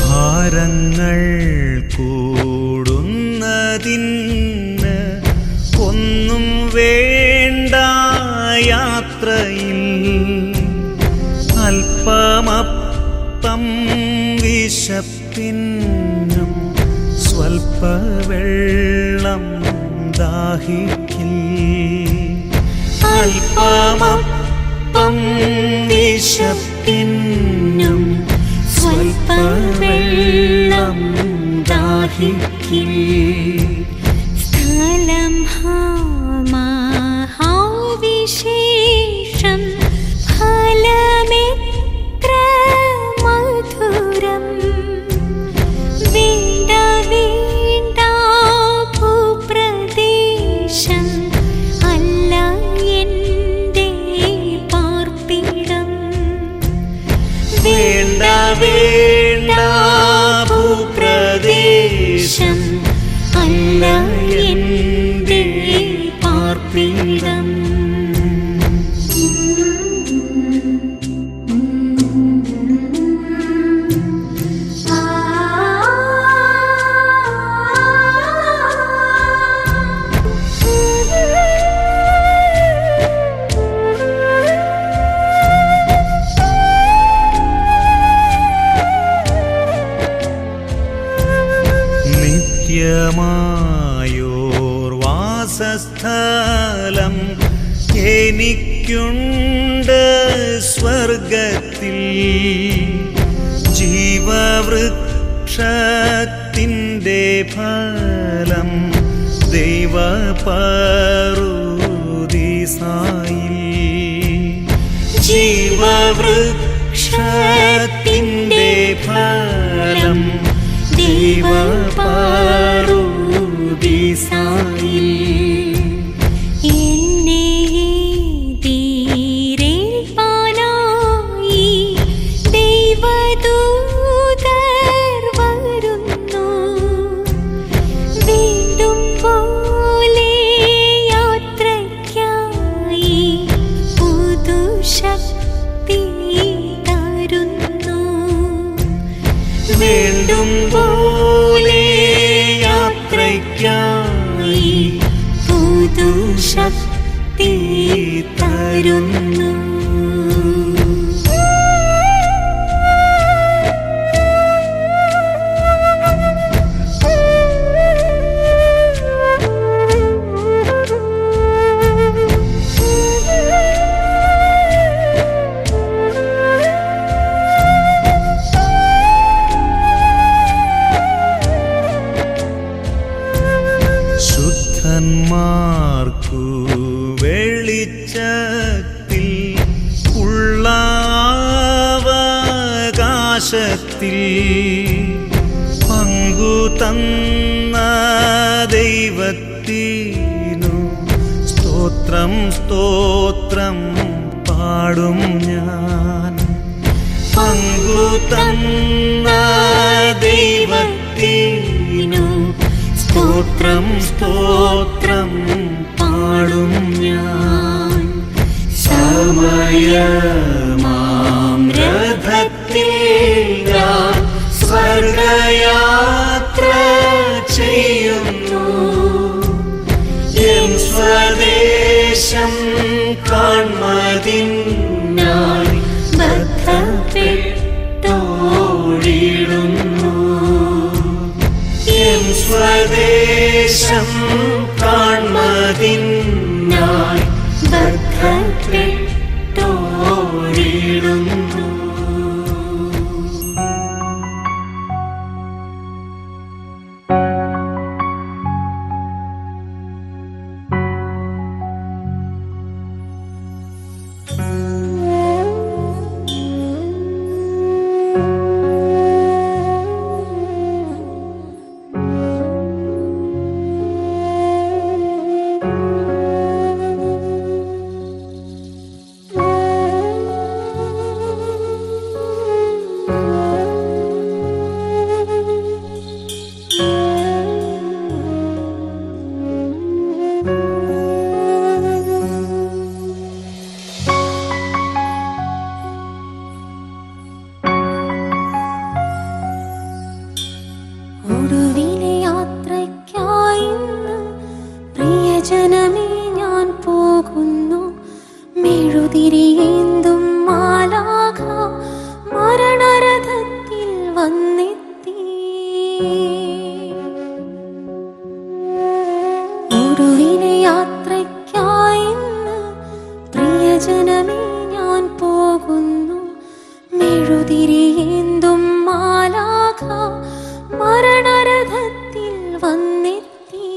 ഭാരങ്ങൾ കൂടുന്നതിന് ഒന്നും വേണ്ട യാത്രയിൽ. അല്പമപ്പം വിശപ്പിനും സ്വൽപ്പ വെള്ളം ദാഹിക്കിൽ. അല്പമപ്പം വിശപ്പിനും സ്വൽപ്പ വെള്ളം ദാഹിക്കിൽ. സ്ഥലം മഹാവിശേഷം ഫല വേണ്ട ഭൂപ്രദേശം അല്ല എൻ്റെ പാർപ്പിടം. നിത്യമായോർ വാസസ്ഥലം എനിക്കുണ്ട് സ്വർഗത്തിൽ. ജീവവൃക്ഷത്തിൻ്റെ ഫലം ദൈവപറുദീസായിൽ. ജീവവൃക്ഷത്തിൻ്റെ ഫലം ദൈവപറുദീസായിൽ. എന്നെ ധീരേൽപ്പാനായി ദൈവദൂതർ വരുന്നു. വീണ്ടും പോലെ യാത്രയ്ക്കായി പുതുശക്തി തരുന്നു. വീണ്ടും പോലെ യാത്രയ്ക്കായി പുതുശക്തി തരുന്നു. ശുദ്ധന്മാർക്കു വെളിച്ചത്തിൽ ഉള്ള അവകാശത്തിൽ പങ്കു തന്ന ദൈവത്തിനു സ്തോത്രം സ്തോത്രം പാടും ഞാൻ. പങ്കു തന്ന ദൈവത്തിനു സ്തോത്രം സ്തോത്രം പാടും ഞാൻ. സമയമാം രഥത്തിൽ ഞാൻ സ്വർഗയാത്ര ചെയ്യുന്നു. എൻ സ്വദേശം കാൺമതിനായി ബദ്ധപ്പെട്ടോടിടുന്നു. എൻ സ്വദേശം കാൺമതിനായി ബദ്ധപ്പെട്ടോടിടുന്നു. ഒടുവിലെ യാത്രയ്ക്കായി പ്രിയജനമേ ഞാൻ പോകുന്നു. മെഴുതിരിയേന്തും മാലാഖ മരണരഥത്തിൽ വന്നെത്തി. ഒടുവിലെ യാത്രയ്ക്കായി പ്രിയജനമേ ഞാൻ പോകുന്നു. മെഴുതിരിയേന്തും മാലാഖ മരണരഥത്തിൽ വന്നെത്തി.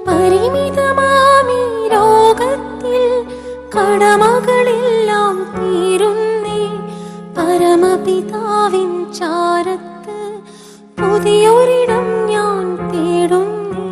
പരിമിതമാമീ ലോകത്തിൽ കടമകളെല്ലാം തീരുന്നേ. പരമപിതാവിൻ ചാരത്ത് പുതിയൊരിടം ഞാൻ തേടുന്നേ.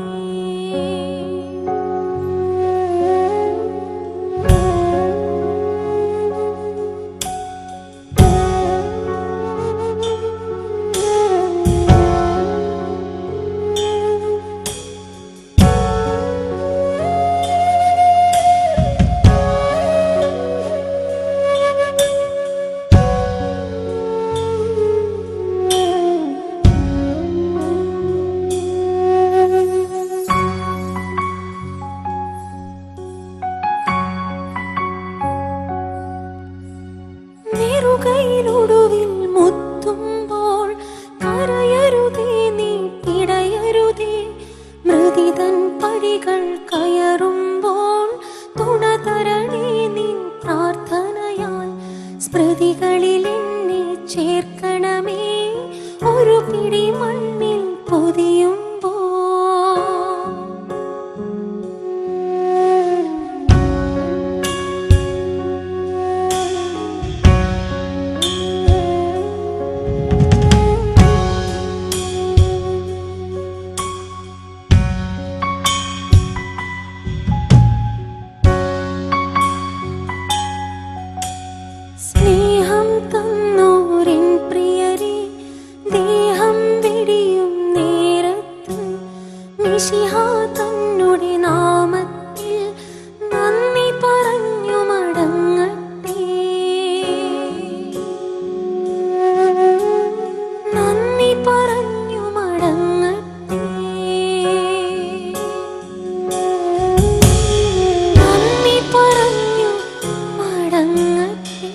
തുടങ്ങട്ടെ.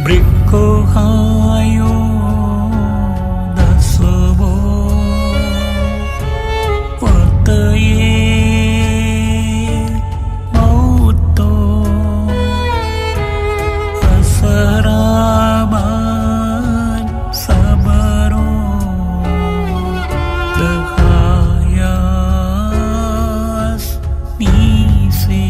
Brikohayo dasabo wataye auto asaraban sabaro dehayas nisi.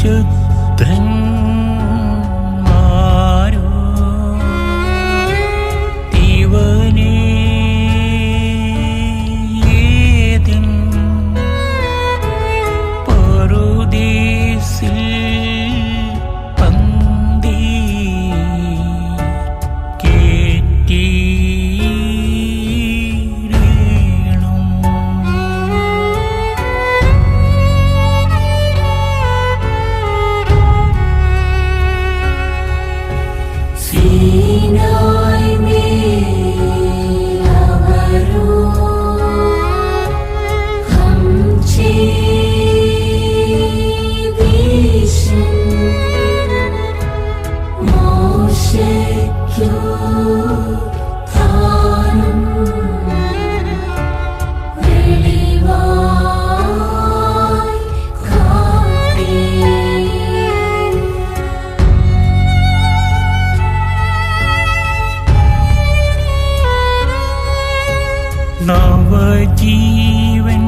വിശുദ്ധന്മാരോ ഇവനെ ഏതിൻ പറുദീസിൽ പന്തി കേറ്റിയിടേണം. സീനായ് മേലവരോ ഹംചീദീശൻ മോശയ്ക്കു താനും വെളിവായി കാട്ടി. നവജീവൻ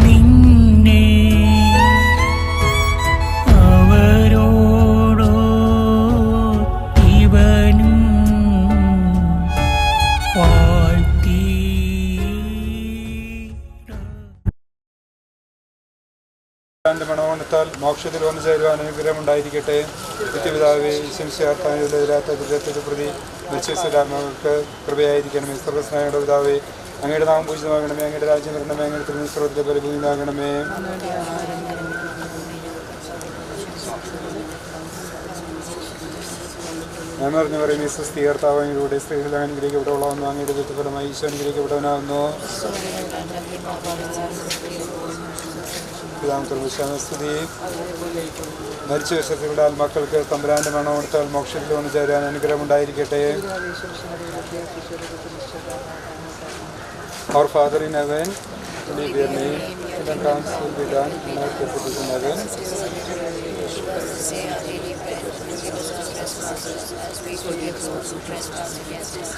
നിന്നെ അവരോടോ ഇവനും വാഴ്ത്തി. മണവണത്താൽ മോക്ഷത്തിൽ വന്നു ചേരുവാൻ അനുഗ്രഹമുണ്ടായിരിക്കട്ടെ. നിത്യപിതാവേ ശംശയാർത്താനുള്ള പ്രതി നിശ്ചയിച്ചമകൾക്ക് കൃപയായിരിക്കണമേ. സർവസ്നായുടെ പിതാവേ, അങ്ങയുടെ നാമം പൂജിതമാകണമേ. അങ്ങയുടെ രാജ്യം വരണമേ. അങ്ങയുടെ തിരുനിസ്രോതത്തെ പരിഭൂമിയാകണമേ. ഞാൻ പറഞ്ഞു പറയുന്ന സ്വസ്തി കർത്താവിലൂടെ സ്ത്രീകൾ അനുഗ്രഹിക്കപ്പെട്ടവളാവുന്നു. അങ്ങയുടെ ദുഃഖഫലമായി ഈശോ അനുഗ്രഹിക്കപ്പെട്ടവനാകുന്നു. സ്തുതി. മരിച്ച വിശ്വസികളുടെ ആത്മാക്കൾക്ക് തമ്പുരാന്റെ മണം കൊടുത്താൽ മോക്ഷത്തിൽ വന്നു ചേരാൻ അനുഗ്രഹമുണ്ടായിരിക്കട്ടെ. Our Father in heaven, hallowed be your name. Thy kingdom will be done on earth as it is in heaven. As we forgive those who trespass against us.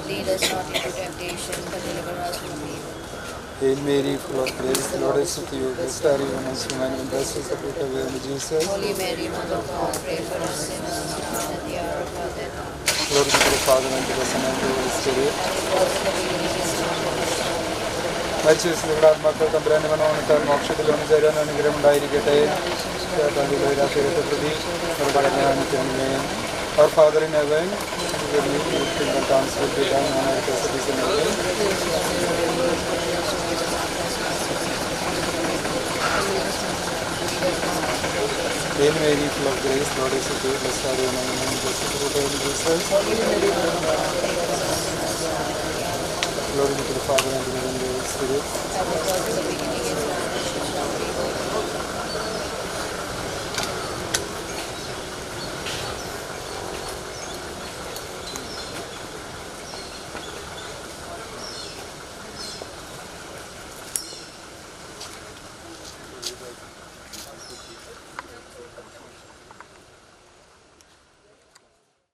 Lead us not into temptation, but deliver us from evil. Hail Mary, full of grace, the Lord is with you. Blessed are you amongst women, and blessed is the fruit of your womb, Jesus. Holy Mary, Mother of God, pray for us sinners now and at the hour of our death. Glory be to the Father, and to the Son, and to the Holy Spirit. മരിച്ച വിശുദ്ധരുടെ ആത്മാക്കൾ തമ്പുരാന്റെ മണവണത്താൽ മോക്ഷത്തിൽ വന്നു ചേരാൻ അനുഗ്രഹമുണ്ടായിരിക്കട്ടെ. രാത്രിയത്തെ പ്രതി നിത്യമേ. Our Father in heaven, your name will be done on earth as it is in heaven. Hail Mary, full of grace, Lord is with you. Blessed are you among women, and blessed is the fruit of your womb, Jesus. Glory be to the Father, and to the Son, and to the Holy Spirit.